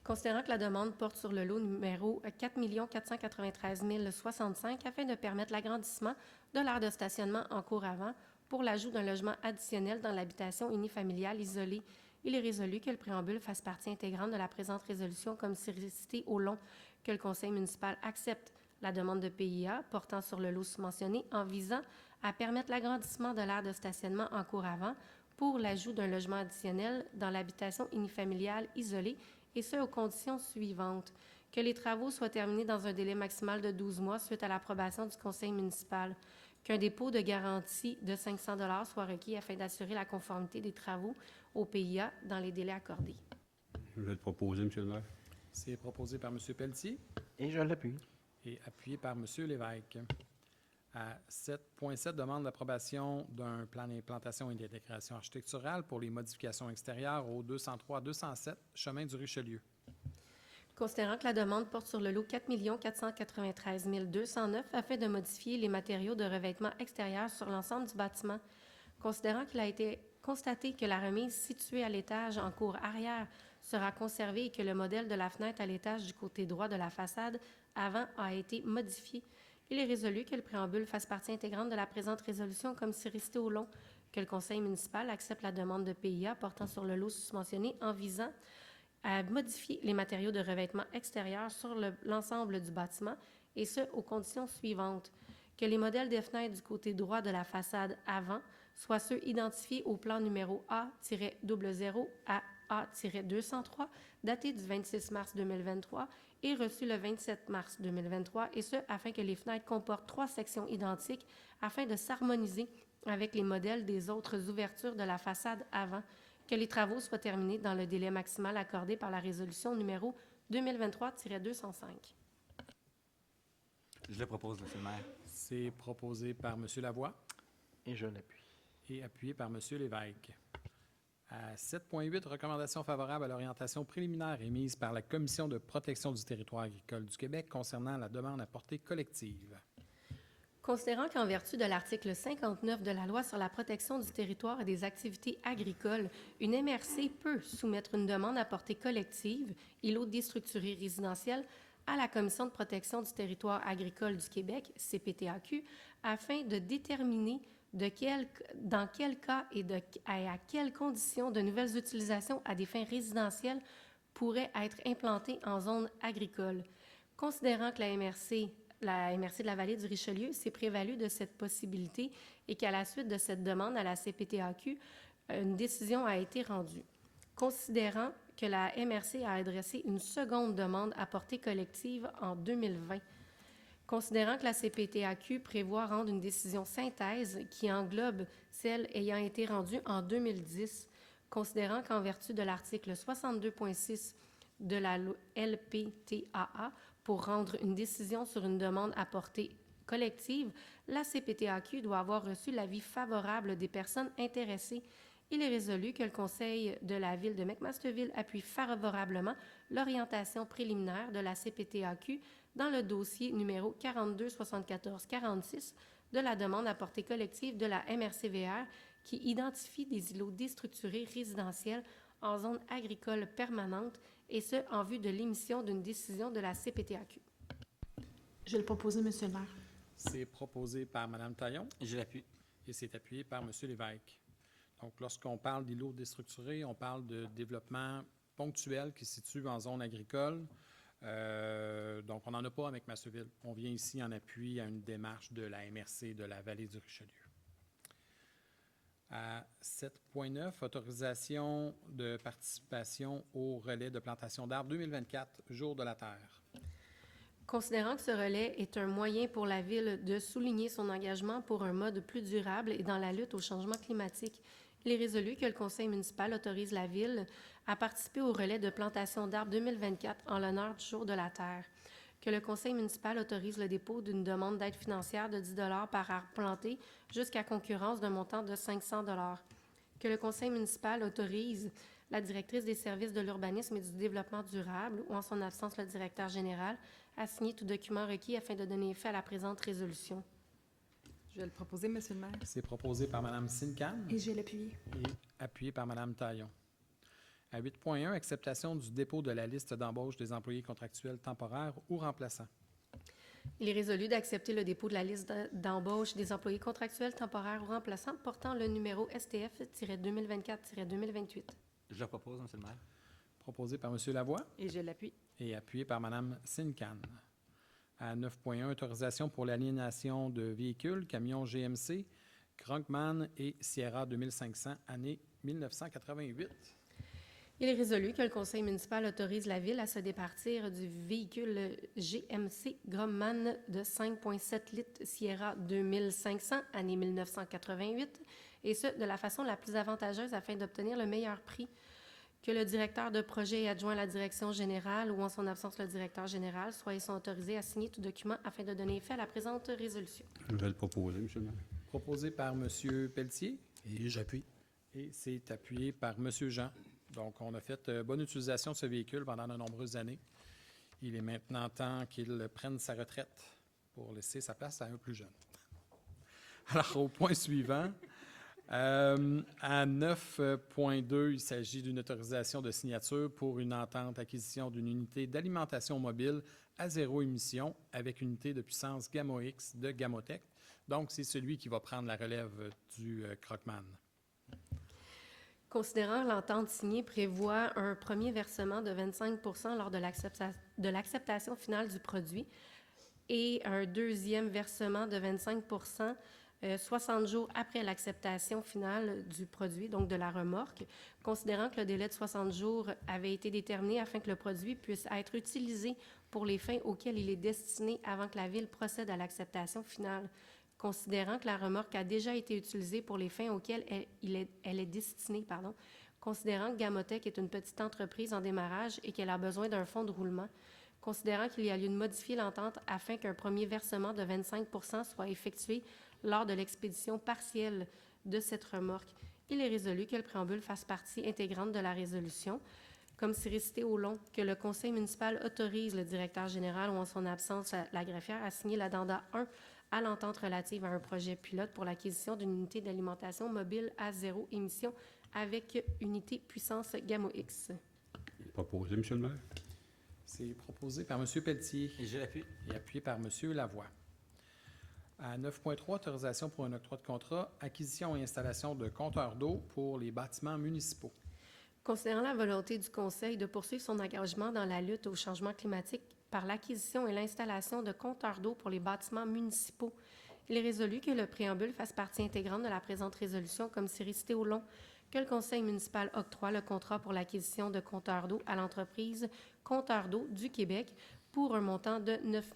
Considérant que la demande porte sur le lot numéro 4 493 065 afin de permettre l'agrandissement de l'aire de stationnement en cour avant pour l'ajout d'un logement additionnel dans l'habitation unifamiliale isolée, il est résolu que le préambule fasse partie intégrante de la présente résolution, comme c'est récité au long, que le conseil municipal accepte la demande de PIA portant sur le lot sous-mentionné en visant à permettre l'agrandissement de l'aire de stationnement en cours avant pour l'ajout d'un logement additionnel dans l'habitation unifamiliale isolée, et ce, aux conditions suivantes. Que les travaux soient terminés dans un délai maximal de 12 mois suite à l'approbation du conseil municipal. Qu'un dépôt de garantie de 500 $ soit requis afin d'assurer la conformité des travaux au PIA dans les délais accordés. Je vais le proposer, Monsieur le maire. C'est proposé par M. Pelletier Et je l'appuie. et appuyé par M. Lévesque. À 7.7, demande l'approbation d'un plan d'implantation et de décoration architecturale pour les modifications extérieures au 203-207 chemin du Richelieu. Considérant que la demande porte sur le lot 4 493 209 afin de modifier les matériaux de revêtement extérieur sur l'ensemble du bâtiment. Considérant qu'il a été constaté que la remise située à l'étage en cour arrière sera conservée et que le modèle de la fenêtre à l'étage du côté droit de la façade avant a été modifié, il est résolu que le préambule fasse partie intégrante de la présente résolution comme si resté au long, que le conseil municipal accepte la demande de PIA portant sur le lot susmentionné en visant à modifier les matériaux de revêtement extérieur sur l'ensemble du bâtiment, et ce, aux conditions suivantes. Que les modèles des fenêtres du côté droit de la façade avant soient ceux identifiés au plan numéro A-00 à A-203, daté du 26 mars 2023 et reçu le 27 mars 2023, et ce, afin que les fenêtres comportent 3 sections identiques afin de s'harmoniser avec les modèles des autres ouvertures de la façade avant. Que les travaux soient terminés dans le délai maximal accordé par la résolution numéro 2023-205. Je le propose, Monsieur le maire. C'est proposé par M. Lavoie Et je l'appuie. et appuyé par M. Lévesque. À 7.8, recommandation favorable à l'orientation préliminaire émise par la Commission de protection du territoire agricole du Québec concernant la demande à portée collective. Considérant qu'en vertu de l'article 59 de la Loi sur la protection du territoire et des activités agricoles, une MRC peut soumettre une demande à portée collective, îlot déstructuré résidentiel, à la Commission de protection du territoire agricole du Québec, CPTAQ, afin de déterminer dans quel cas et à quelles conditions de nouvelles utilisations à des fins résidentielles pourraient être implantées en zone agricole. Considérant que la MRC de la vallée du Richelieu s'est prévalue de cette possibilité et qu'à la suite de cette demande à la CPTAQ, une décision a été rendue. Considérant que la MRC a adressé une seconde demande à portée collective en 2020. Considérant que la CPTAQ prévoit rendre une décision synthèse qui englobe celle ayant été rendue en 2010, considérant qu'en vertu de l'article 62.6 de la LPTAA, pour rendre une décision sur une demande à portée collective, la CPTAQ doit avoir reçu l'avis favorable des personnes intéressées. Il est résolu que le Conseil de la Ville de McMasterville appuie favorablement l'orientation préliminaire de la CPTAQ dans le dossier numéro 427446 de la demande à portée collective de la MRCVR qui identifie des îlots déstructurés résidentiels en zone agricole permanente, et ce, en vue de l'émission d'une décision de la CPTAQ. Je vais le proposer, Monsieur le maire. C'est proposé par Mme Taillon Je l'appuie. et c'est appuyé par M. Lévesque. Donc, lorsqu'on parle d'îlots déstructurés, on parle de développement ponctuel qui se situe en zone agricole. Donc, on n'en a pas avec McMasterville. On vient ici en appui à une démarche de la MRC de la vallée du Richelieu. À 7.9, autorisation de participation au relais de plantation d'arbres 2024, Jour de la Terre. Considérant que ce relais est un moyen pour la Ville de souligner son engagement pour un mode plus durable et dans la lutte au changement climatique, il est résolu que le Conseil municipal autorise la Ville à participer au relais de plantation d'arbres 2024 en l'honneur du Jour de la Terre. Que le Conseil municipal autorise le dépôt d'une demande d'aide financière de 10 $ par arbre planté jusqu'à concurrence d'un montant de 500 $. Que le Conseil municipal autorise la directrice des services de l'urbanisme et du développement durable, ou en son absence le directeur général, à signer tout document requis afin de donner effet à la présente résolution. Je vais le proposer, Monsieur le maire. C'est proposé par Mme Sincan Et je vais l'appuyer. et appuyé par Mme Taillon. À 8.1, acceptation du dépôt de la liste d'embauche des employés contractuels temporaires ou remplaçants. Il est résolu d'accepter le dépôt de la liste d'embauche des employés contractuels temporaires ou remplaçants portant le numéro STF-2024-2028. Je le propose, Monsieur le maire. Proposé par M. Lavoie Et je l'appuie. et appuyé par Mme Sincan. À 9.1, autorisation pour l'aliénation de véhicules, camions GMC, Grunkman et Sierra 2500, année 1988. Il est résolu que le conseil municipal autorise la Ville à se départir du véhicule GMC Grumman de 5,7 litres Sierra 2500, année 1988, et ce, de la façon la plus avantageuse afin d'obtenir le meilleur prix, que le directeur de projet et adjoint à la direction générale ou en son absence le directeur général soient et sont autorisés à signer tout document afin de donner effet à la présente résolution. Je vais le proposer, M. le maire. Proposé par M. Pelletier Et j'appuie. et c'est appuyé par M. Jean. Donc, on a fait bonne utilisation de ce véhicule pendant de nombreuses années. Il est maintenant temps qu'il prenne sa retraite pour laisser sa place à un plus jeune. Alors, au point suivant, à 9.2, il s'agit d'une autorisation de signature pour une entente acquisition d'une unité d'alimentation mobile à zéro émission avec unité de puissance Gamma X de Gamotech. Donc, c'est celui qui va prendre la relève du Crockman. Considérant l'entente signée prévoit un premier versement de 25 lors de l'acceptation finale du produit et un deuxième versement de 25 60 jours après l'acceptation finale du produit, donc de la remorque, considérant que le délai de 60 jours avait été déterminé afin que le produit puisse être utilisé pour les fins auxquelles il est destiné avant que la Ville procède à l'acceptation finale. Considérant que la remorque a déjà été utilisée pour les fins auxquelles elle est destinée, considérant que Gamotech est une petite entreprise en démarrage et qu'elle a besoin d'un fonds de roulement, considérant qu'il y a lieu de modifier l'entente afin qu'un premier versement de 25 soit effectué lors de l'expédition partielle de cette remorque, il est résolu que le préambule fasse partie intégrante de la résolution. Comme c'est récité au long, que le conseil municipal autorise le directeur général ou en son absence la greffière à signer l'addenda 1 à l'entente relative à un projet pilote pour l'acquisition d'une unité d'alimentation mobile à zéro émission avec unité puissance Gamma X. Proposé, M. le maire. C'est proposé par M. Pelletier Et je l'appuie. et appuyé par M. Lavoie. À 9.3, autorisation pour un octroi de contrat, acquisition et installation de compteurs d'eau pour les bâtiments municipaux. Considérant la volonté du Conseil de poursuivre son engagement dans la lutte au changement climatique par l'acquisition et l'installation de compteurs d'eau pour les bâtiments municipaux, il est résolu que le préambule fasse partie intégrante de la présente résolution, comme c'est récité au long, que le Conseil municipal octroie le contrat pour l'acquisition de compteurs d'eau à l'entreprise Compteurs d'eau du Québec pour un montant de 9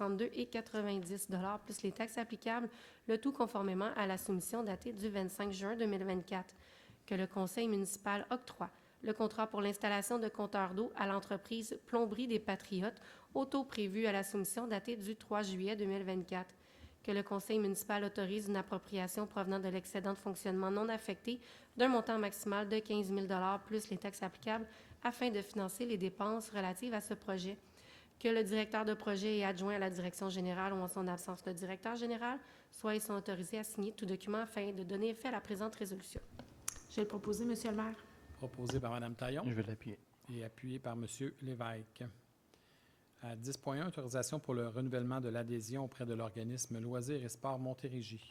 632,90 $ plus les taxes applicables, le tout conformément à la soumission datée du 25 juin 2024. Que le conseil municipal octroie le contrat pour l'installation de compteurs d'eau à l'entreprise Plomberie des Patriotes au taux prévu à la soumission datée du 3 juillet 2024. Que le conseil municipal autorise une appropriation provenant de l'excédent de fonctionnement non affecté d'un montant maximal de 15 000 $ plus les taxes applicables afin de financer les dépenses relatives à ce projet. Que le directeur de projet et adjoint à la direction générale ou en son absence le directeur général soient et sont autorisés à signer tout document afin de donner effet à la présente résolution. Je vais le proposer, Monsieur le maire. Proposé par Mme Taillon Je vais l'appuyer. et appuyé par M. Lévesque. À 10.1, autorisation pour le renouvellement de l'adhésion auprès de l'organisme Loisirs et Sports Montérégie.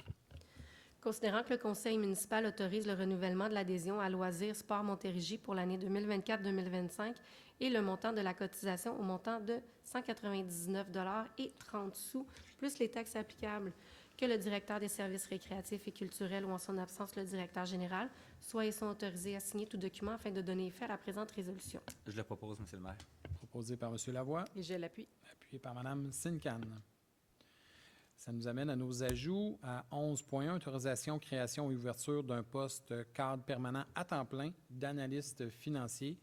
Considérant que le conseil municipal autorise le renouvellement de l'adhésion à Loisirs Sport Montérégie pour l'année 2024-2025 et le montant de la cotisation au montant de 199,30 $ plus les taxes applicables, que le directeur des services récréatifs et culturels ou en son absence le directeur général soient et sont autorisés à signer tout document afin de donner effet à la présente résolution. Je le propose, M. le maire. Proposé par M. Lavoie, Et je l'appuie. appuyé par Mme Sincan. Ça nous amène à nos ajouts à 11.1, autorisation, création et ouverture d'un poste cadre permanent à temps plein d'analyste financier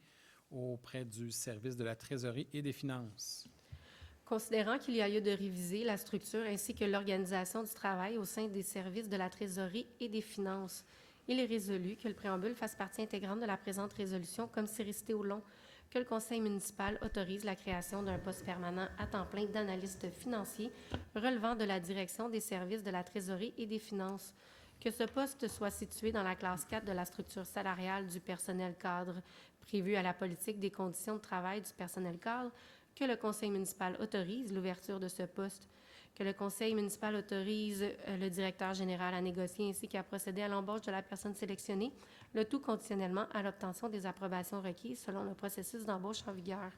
auprès du service de la trésorerie et des finances. Considérant qu'il y a lieu de réviser la structure ainsi que l'organisation du travail au sein des services de la trésorerie et des finances, il est résolu que le préambule fasse partie intégrante de la présente résolution, comme c'est récité au long, que le conseil municipal autorise la création d'un poste permanent à temps plein d'analyste financier relevant de la direction des services de la trésorerie et des finances, que ce poste soit situé dans la classe 4 de la structure salariale du personnel cadre prévue à la politique des conditions de travail du personnel cadre, que le conseil municipal autorise l'ouverture de ce poste, que le conseil municipal autorise le directeur général à négocier ainsi qu'à procéder à l'embauche de la personne sélectionnée, le tout conditionnellement à l'obtention des approbations requises selon le processus d'embauche en vigueur,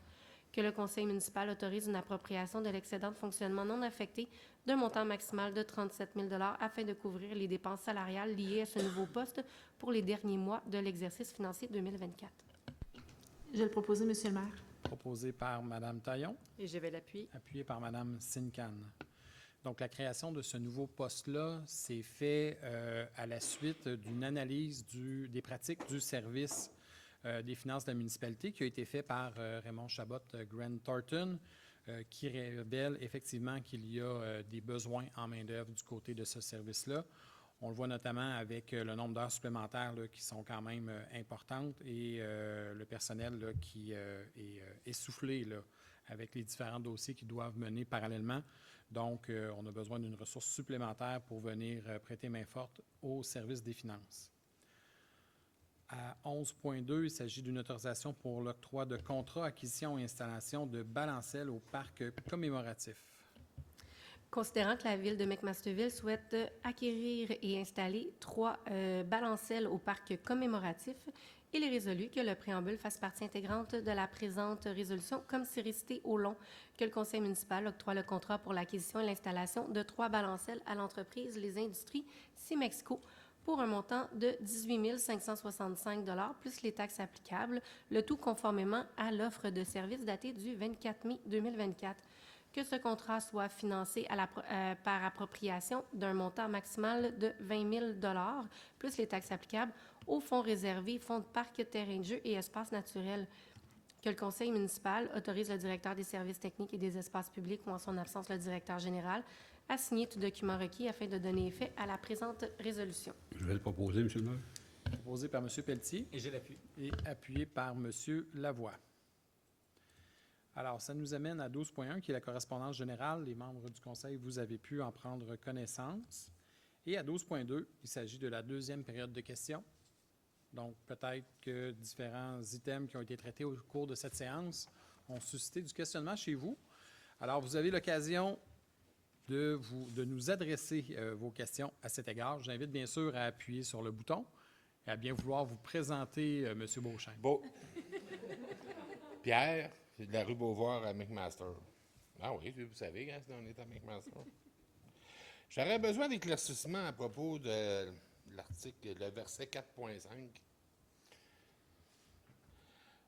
que le conseil municipal autorise une appropriation de l'excédent de fonctionnement non affecté d'un montant maximal de 37 000 afin de couvrir les dépenses salariales liées à ce nouveau poste pour les derniers mois de l'exercice financier 2024. Je vais le proposer, Monsieur le maire. Proposé par Mme Taillon, Et je vais l'appuyer. appuyé par Mme Sincan. Donc, la création de ce nouveau poste-là s'est fait à la suite d'une analyse des pratiques du service des finances de la municipalité qui a été fait par Raymond Chabot Grant Thornton, qui révèle effectivement qu'il y a des besoins en main-d'œuvre du côté de ce service-là. On le voit notamment avec le nombre d'heures supplémentaires là, qui sont quand même importantes et le personnel là, qui est essoufflé là, avec les différents dossiers qui doivent mener parallèlement. Donc, on a besoin d'une ressource supplémentaire pour venir prêter main forte au service des finances. À 11.2, il s'agit d'une autorisation pour l'octroi de contrats, acquisition et installation de balancelles au parc commémoratif. Considérant que la ville de McMasterville souhaite acquérir et installer 3 balancelles au parc commémoratif, il est résolu que le préambule fasse partie intégrante de la présente résolution, comme c'est récité au long que le conseil municipal octroie le contrat pour l'acquisition et l'installation de 3 balancelles à l'entreprise Les Industries Cimexco pour un montant de 18 565 plus les taxes applicables, le tout conformément à l'offre de services datée du 24 mai 2024. Que ce contrat soit financé par appropriation d'un montant maximal de 20 000 plus les taxes applicables au fonds réservé, fonds de parc, terrain de jeu et espaces naturels. Que le conseil municipal autorise le directeur des services techniques et des espaces publics ou en son absence le directeur général à signer tout document requis afin de donner effet à la présente résolution. Je vais le proposer, M. le maire. Proposé par M. Pelletier Et je l'appuie. et appuyé par M. Lavoie. Alors, ça nous amène à 12.1, qui est la correspondance générale. Les membres du conseil, vous avez pu en prendre connaissance. Et à 12.2, il s'agit de la deuxième période de questions. Donc, peut-être que différents items qui ont été traités au cours de cette séance ont suscité du questionnement chez vous. Alors, vous avez l'occasion de nous adresser vos questions à cet égard. J'invite bien sûr à appuyer sur le bouton et à bien vouloir vous présenter, M. Beauchamp. Beau. Pierre, c'est de la rue Beauvoir à McMaster. Ah oui, vous savez, hein, on est à McMaster. J'aurais besoin d'éclaircissement à propos de l'article, le verset 4.5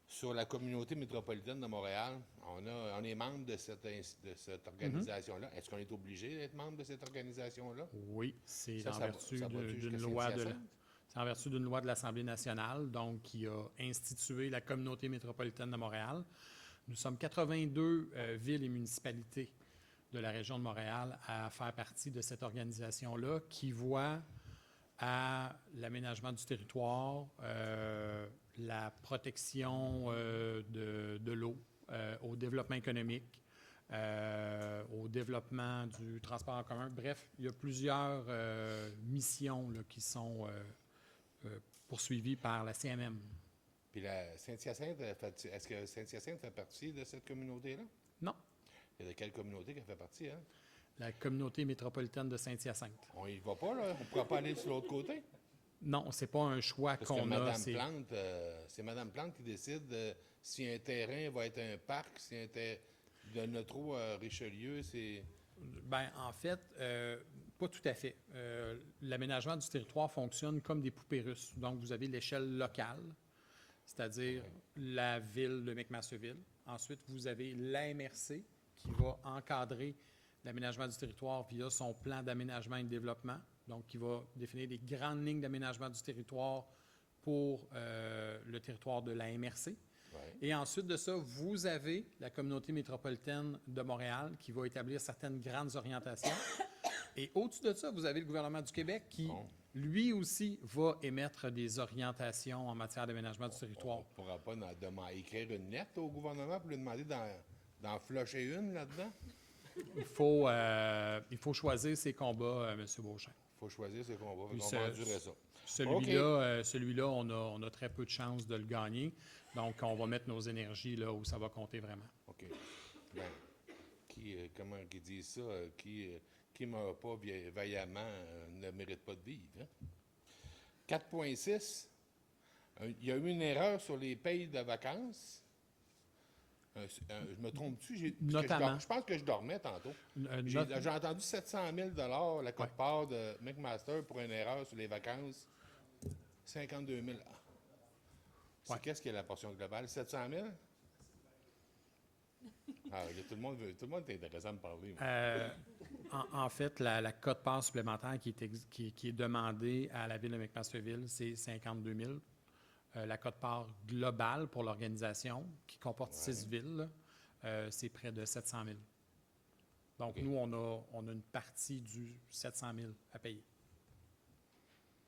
sur la communauté métropolitaine de Montréal. On est membre de cette organisation-là. Est-ce qu'on est obligé d'être membre de cette organisation-là? Oui, c'est Ça en va- vertu ça va-tu d'une jusqu'à loi Saint-Hyacinthe? c'est en vertu d'une loi de l'Assemblée nationale, donc qui a institué la communauté métropolitaine de Montréal. Nous sommes 82 villes et municipalités de la région de Montréal à faire partie de cette organisation-là qui voit à l'aménagement du territoire, la protection de l'eau, au développement économique, au développement du transport en commun. Bref, il y a plusieurs missions là, qui sont poursuivies par la CMM. Puis la Saint-Hyacinthe, est-ce que Saint-Hyacinthe fait partie de cette communauté-là? Non, Il y a de quelle communauté qui fait partie, hein? la communauté métropolitaine de Saint-Hyacinthe. On y va pas, là? On ne pourra pas aller de l'autre côté? Non, c'est pas un choix Parce que qu'on a. Mme Plante, c'est Mme Plante qui décide si un terrain va être un parc, si un terrain de notre eau à Richelieu, c'est... Ben, en fait, pas tout à fait. L'aménagement du territoire fonctionne comme des poupées russes. Donc, vous avez l'échelle locale, c'est-à-dire la ville de McMasterville. Ensuite, vous avez l'AMRC qui va encadrer l'aménagement du territoire via son plan d'aménagement et de développement, donc qui va définir des grandes lignes d'aménagement du territoire pour le territoire de l'AMRC. Ouais. Et ensuite de ça, vous avez la communauté métropolitaine de Montréal qui va établir certaines grandes orientations. Et au-dessus de ça, vous avez le gouvernement du Québec qui, lui aussi, va émettre des orientations en matière d'aménagement du territoire. On ne pourra pas écrire une lettre au gouvernement pour lui demander d'en flusher une là-dedans? Il faut choisir ses combats, M. Beauchamp. Il faut choisir ses combats. Puis On va endurer ça. Celui-là, on a très peu de chances de le gagner. Donc, on va mettre nos énergies là où ça va compter vraiment. OK. Ben, comment ils disent ça? Qui ne meurt pas vaillamment ne mérite pas de vivre. Hein? 4.6, il y a eu une erreur sur les payes de vacances. Je me trompe-tu? Notamment. Je pense que je dormais tantôt. J'ai entendu 700 000 la quote-part de McMaster pour une erreur sur les vacances. 52 000. C'est qu'est-ce qui est la portion globale? 700 000? Ah, tout le monde est intéressé à me parler. En fait, la quote-part supplémentaire qui est demandée à la ville de McMasterville, c'est 52 000. La quote-part globale pour l'organisation, qui comporte 6 villes, c'est près de 700 000. Donc, nous, on a une partie du 700 000 à payer.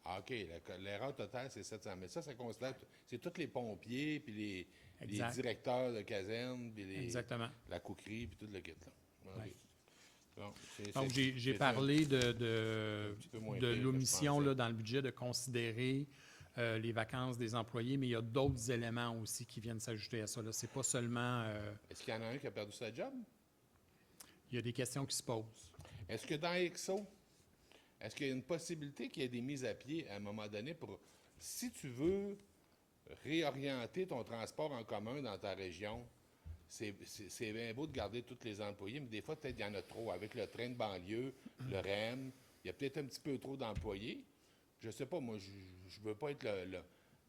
Ah, OK. L'erreur totale, c'est 700 000. Ça considère... C'est tous les pompiers, puis les directeurs de caserne, puis Exactement. La coquerie, puis tout le kit. Là. Okay. Ouais. Donc, j'ai parlé de l'omission là, dans le budget de considérer les vacances des employés, mais il y a d'autres éléments aussi qui viennent s'ajouter à ça. Ce n'est pas seulement... Est-ce qu'il y en a un qui a perdu sa job? Il y a des questions qui se posent. Est-ce que dans EXO, est-ce qu'il y a une possibilité qu'il y ait des mises à pied à un moment donné pour... Si tu veux réorienter ton transport en commun dans ta région, c'est bien beau de garder tous les employés, mais des fois, peut-être il y en a trop. Avec le train de banlieue, le REM, il y a peut-être un petit peu trop d'employés. Je sais pas, moi, je veux pas être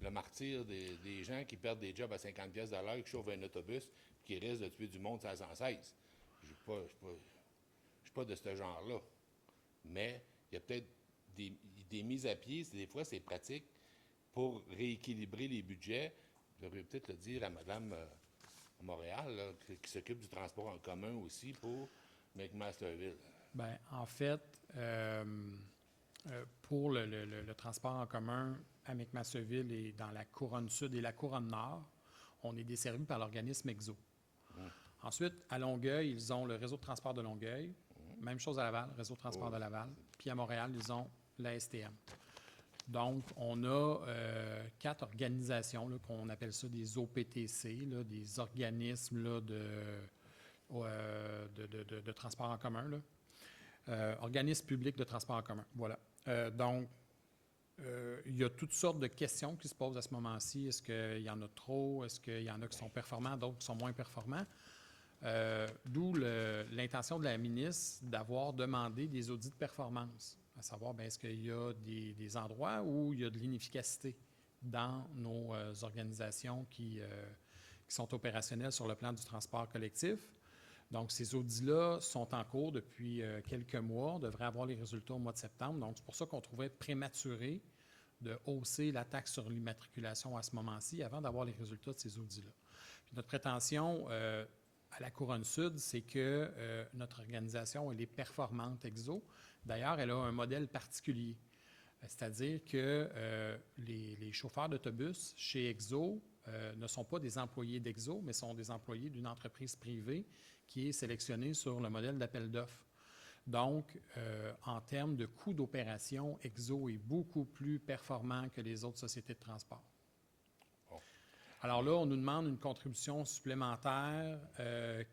le martyr des gens qui perdent des jobs à 50$ de l'heure, qui chauffent un autobus, qui risquent de tuer du monde à 116. Je suis pas de ce genre-là. Mais il y a peut-être des mises à pied, des fois, c'est pratique pour rééquilibrer les budgets. Je devrais peut-être le dire à Mme à Montréal, là, qui s'occupe du transport en commun aussi pour McMasterville. Bien, en fait, pour le transport en commun à McMasterville et dans la couronne sud et la couronne nord, on est desservi par l'organisme EXO. Ensuite, à Longueuil, ils ont le réseau de transport de Longueuil. Même chose à Laval, réseau de transport de Laval. Puis à Montréal, ils ont la STM. Donc, on a 4 organisations, là, qu'on appelle ça des OPTC, là, des organismes là, de transport en commun. Organismes publics de transport en commun, voilà. Donc, il y a toutes sortes de questions qui se posent à ce moment-ci. Est-ce qu'il y en a trop? Est-ce qu'il y en a qui sont performants, d'autres qui sont moins performants? D'où l'intention de la ministre d'avoir demandé des audits de performance, à savoir, est-ce qu'il y a des endroits où il y a de l'inefficacité dans nos organisations qui sont opérationnelles sur le plan du transport collectif. Donc, ces audits-là sont en cours depuis quelques mois. On devrait avoir les résultats au mois de septembre. Donc, c'est pour ça qu'on trouvait prématuré de hausser la taxe sur l'immatriculation à ce moment-ci avant d'avoir les résultats de ces audits-là. Puis notre prétention à la Couronne Sud, c'est que notre organisation, elle est performante EXO. D'ailleurs, elle a un modèle particulier. C'est-à-dire que les chauffeurs d'autobus chez EXO ne sont pas des employés d'EXO, mais sont des employés d'une entreprise privée qui est sélectionnée sur le modèle d'appel d'offres. Donc, en termes de coût d'opération, EXO est beaucoup plus performant que les autres sociétés de transport. Alors là, on nous demande une contribution supplémentaire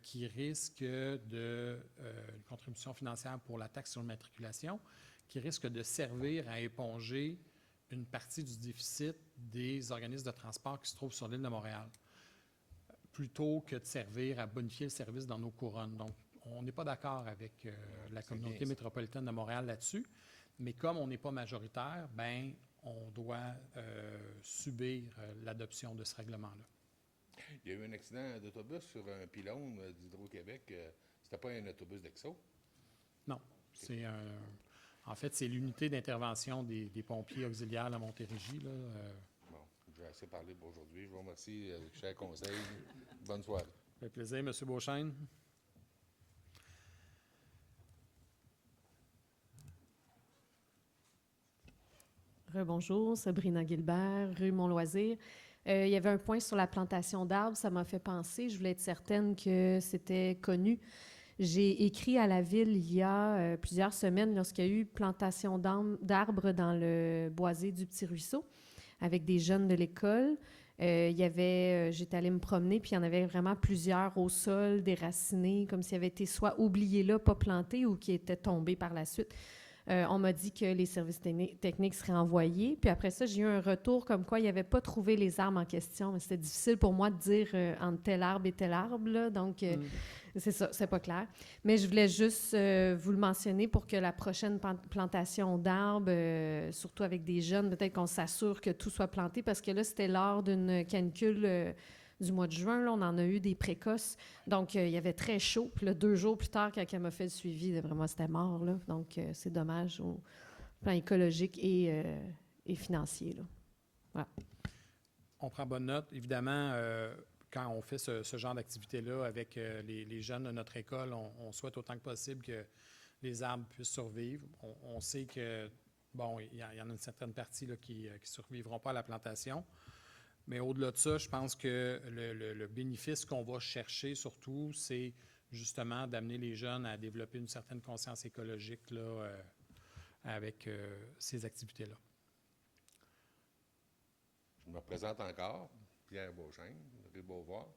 qui risque une contribution financière pour la taxe sur l'immatriculation, qui risque de servir à éponger une partie du déficit des organismes de transport qui se trouvent sur l'île de Montréal, plutôt que de servir à bonifier le service dans nos couronnes. Donc, on n'est pas d'accord avec la communauté métropolitaine de Montréal là-dessus, mais comme on n'est pas majoritaire, on doit subir l'adoption de ce règlement-là. Il y a eu un accident d'autobus sur un pylône d'Hydro-Québec. C'était pas un autobus d'EXO? Non. C'est en fait, c'est l'unité d'intervention des pompiers auxiliaires à Montérégie. Là, Bon, j'ai assez parlé pour aujourd'hui. Je vous remercie, cher conseil. Bonne soirée. Ça fait plaisir, M. Beauchesne. Rebonjour, Sabrina Gilbert, rue Mont-Loisir. Il y avait un point sur la plantation d'arbres, ça m'a fait penser, je voulais être certaine que c'était connu. J'ai écrit à la ville il y a plusieurs semaines lorsqu'il y a eu plantation d'arbres dans le boisé du Petit Ruisseau avec des jeunes de l'école. J'étais allée me promener, puis il y en avait vraiment plusieurs au sol, déracinés, comme s'ils avaient été soit oubliés là, pas plantés, ou qui étaient tombés par la suite. On m'a dit que les services techniques seraient envoyés. Puis après ça, j'ai eu un retour comme quoi ils n'avaient pas trouvé les arbres en question. Mais c'était difficile pour moi de dire entre tel arbre et tel arbre, là. Donc, c'est ça, c'est pas clair. Mais je voulais juste vous le mentionner pour que la prochaine plantation d'arbres, surtout avec des jeunes, peut-être qu'on s'assure que tout soit planté, parce que là, c'était lors d'une canicule du mois de juin, là, on en a eu des précoces. Donc, il y avait très chaud. Puis là, 2 jours plus tard, quand elle m'a fait le suivi, vraiment, c'était mort, là. Donc, c'est dommage au plan écologique et financier, là. Voilà. On prend bonne note. Évidemment, quand on fait ce genre d'activité-là avec les jeunes de notre école, on souhaite autant que possible que les arbres puissent survivre. On sait que, bon, il y en a une certaine partie là, qui ne survivront pas à la plantation. Mais au-delà de ça, je pense que le bénéfice qu'on va chercher surtout, c'est justement d'amener les jeunes à développer une certaine conscience écologique là, avec ces activités-là. Je me présente encore, Pierre Beauchesne, rue Beauvoir.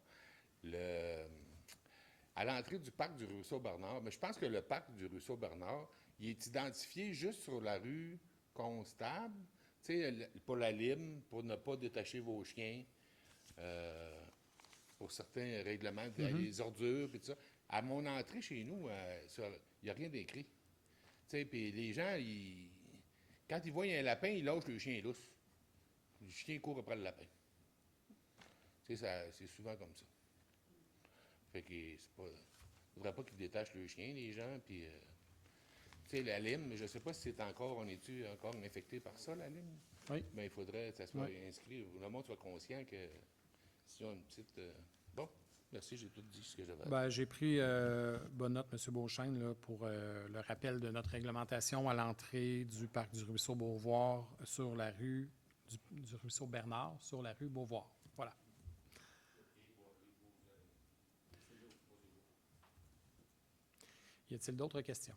À l'entrée du parc du Ruisseau-Bernard, mais je pense que le parc du Ruisseau-Bernard, il est identifié juste sur la rue Constable, tu sais, pour la lime, pour ne pas détacher vos chiens, pour certains règlements, les ordures, puis tout ça. À mon entrée chez nous, il n'y a rien d'écrit. Tu sais, puis les gens, quand ils voient un lapin, ils lâchent le chien lousse. Le chien court après le lapin. Tu sais, c'est souvent comme ça. Fait que c'est pas... Il ne faudrait pas qu'ils détachent le chien, les gens, puis... tu sais, la lime, je ne sais pas si c'est encore... On est-tu encore infecté par ça, la lime? Oui. Mais il faudrait que ça soit inscrit, le monde soit conscient que s'il y a une petite... Bon, merci, j'ai tout dit ce que j'avais. Bien, j'ai pris bonne note, M. Beauchesne, là, pour le rappel de notre réglementation à l'entrée du parc du Ruisseau Beauvoir sur la rue du Ruisseau Bernard, sur la rue Beauvoir. Voilà. Y a-t-il d'autres questions?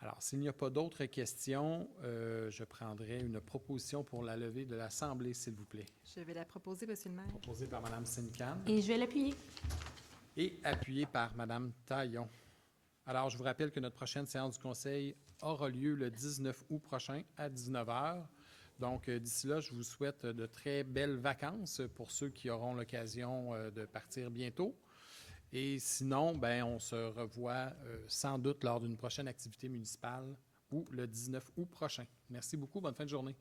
Alors, s'il n'y a pas d'autres questions, je prendrai une proposition pour la levée de l'Assemblée, s'il vous plaît. Je vais la proposer, Monsieur le maire. Proposée par Mme Sincan Et je vais l'appuyer. et appuyée par Mme Taillon. Alors, je vous rappelle que notre prochaine séance du Conseil aura lieu le 19 août prochain à 19h. Donc, d'ici là, je vous souhaite de très belles vacances pour ceux qui auront l'occasion de partir bientôt. Et sinon, ben, on se revoit sans doute lors d'une prochaine activité municipale ou le 19 août prochain. Merci beaucoup. Bonne fin de journée.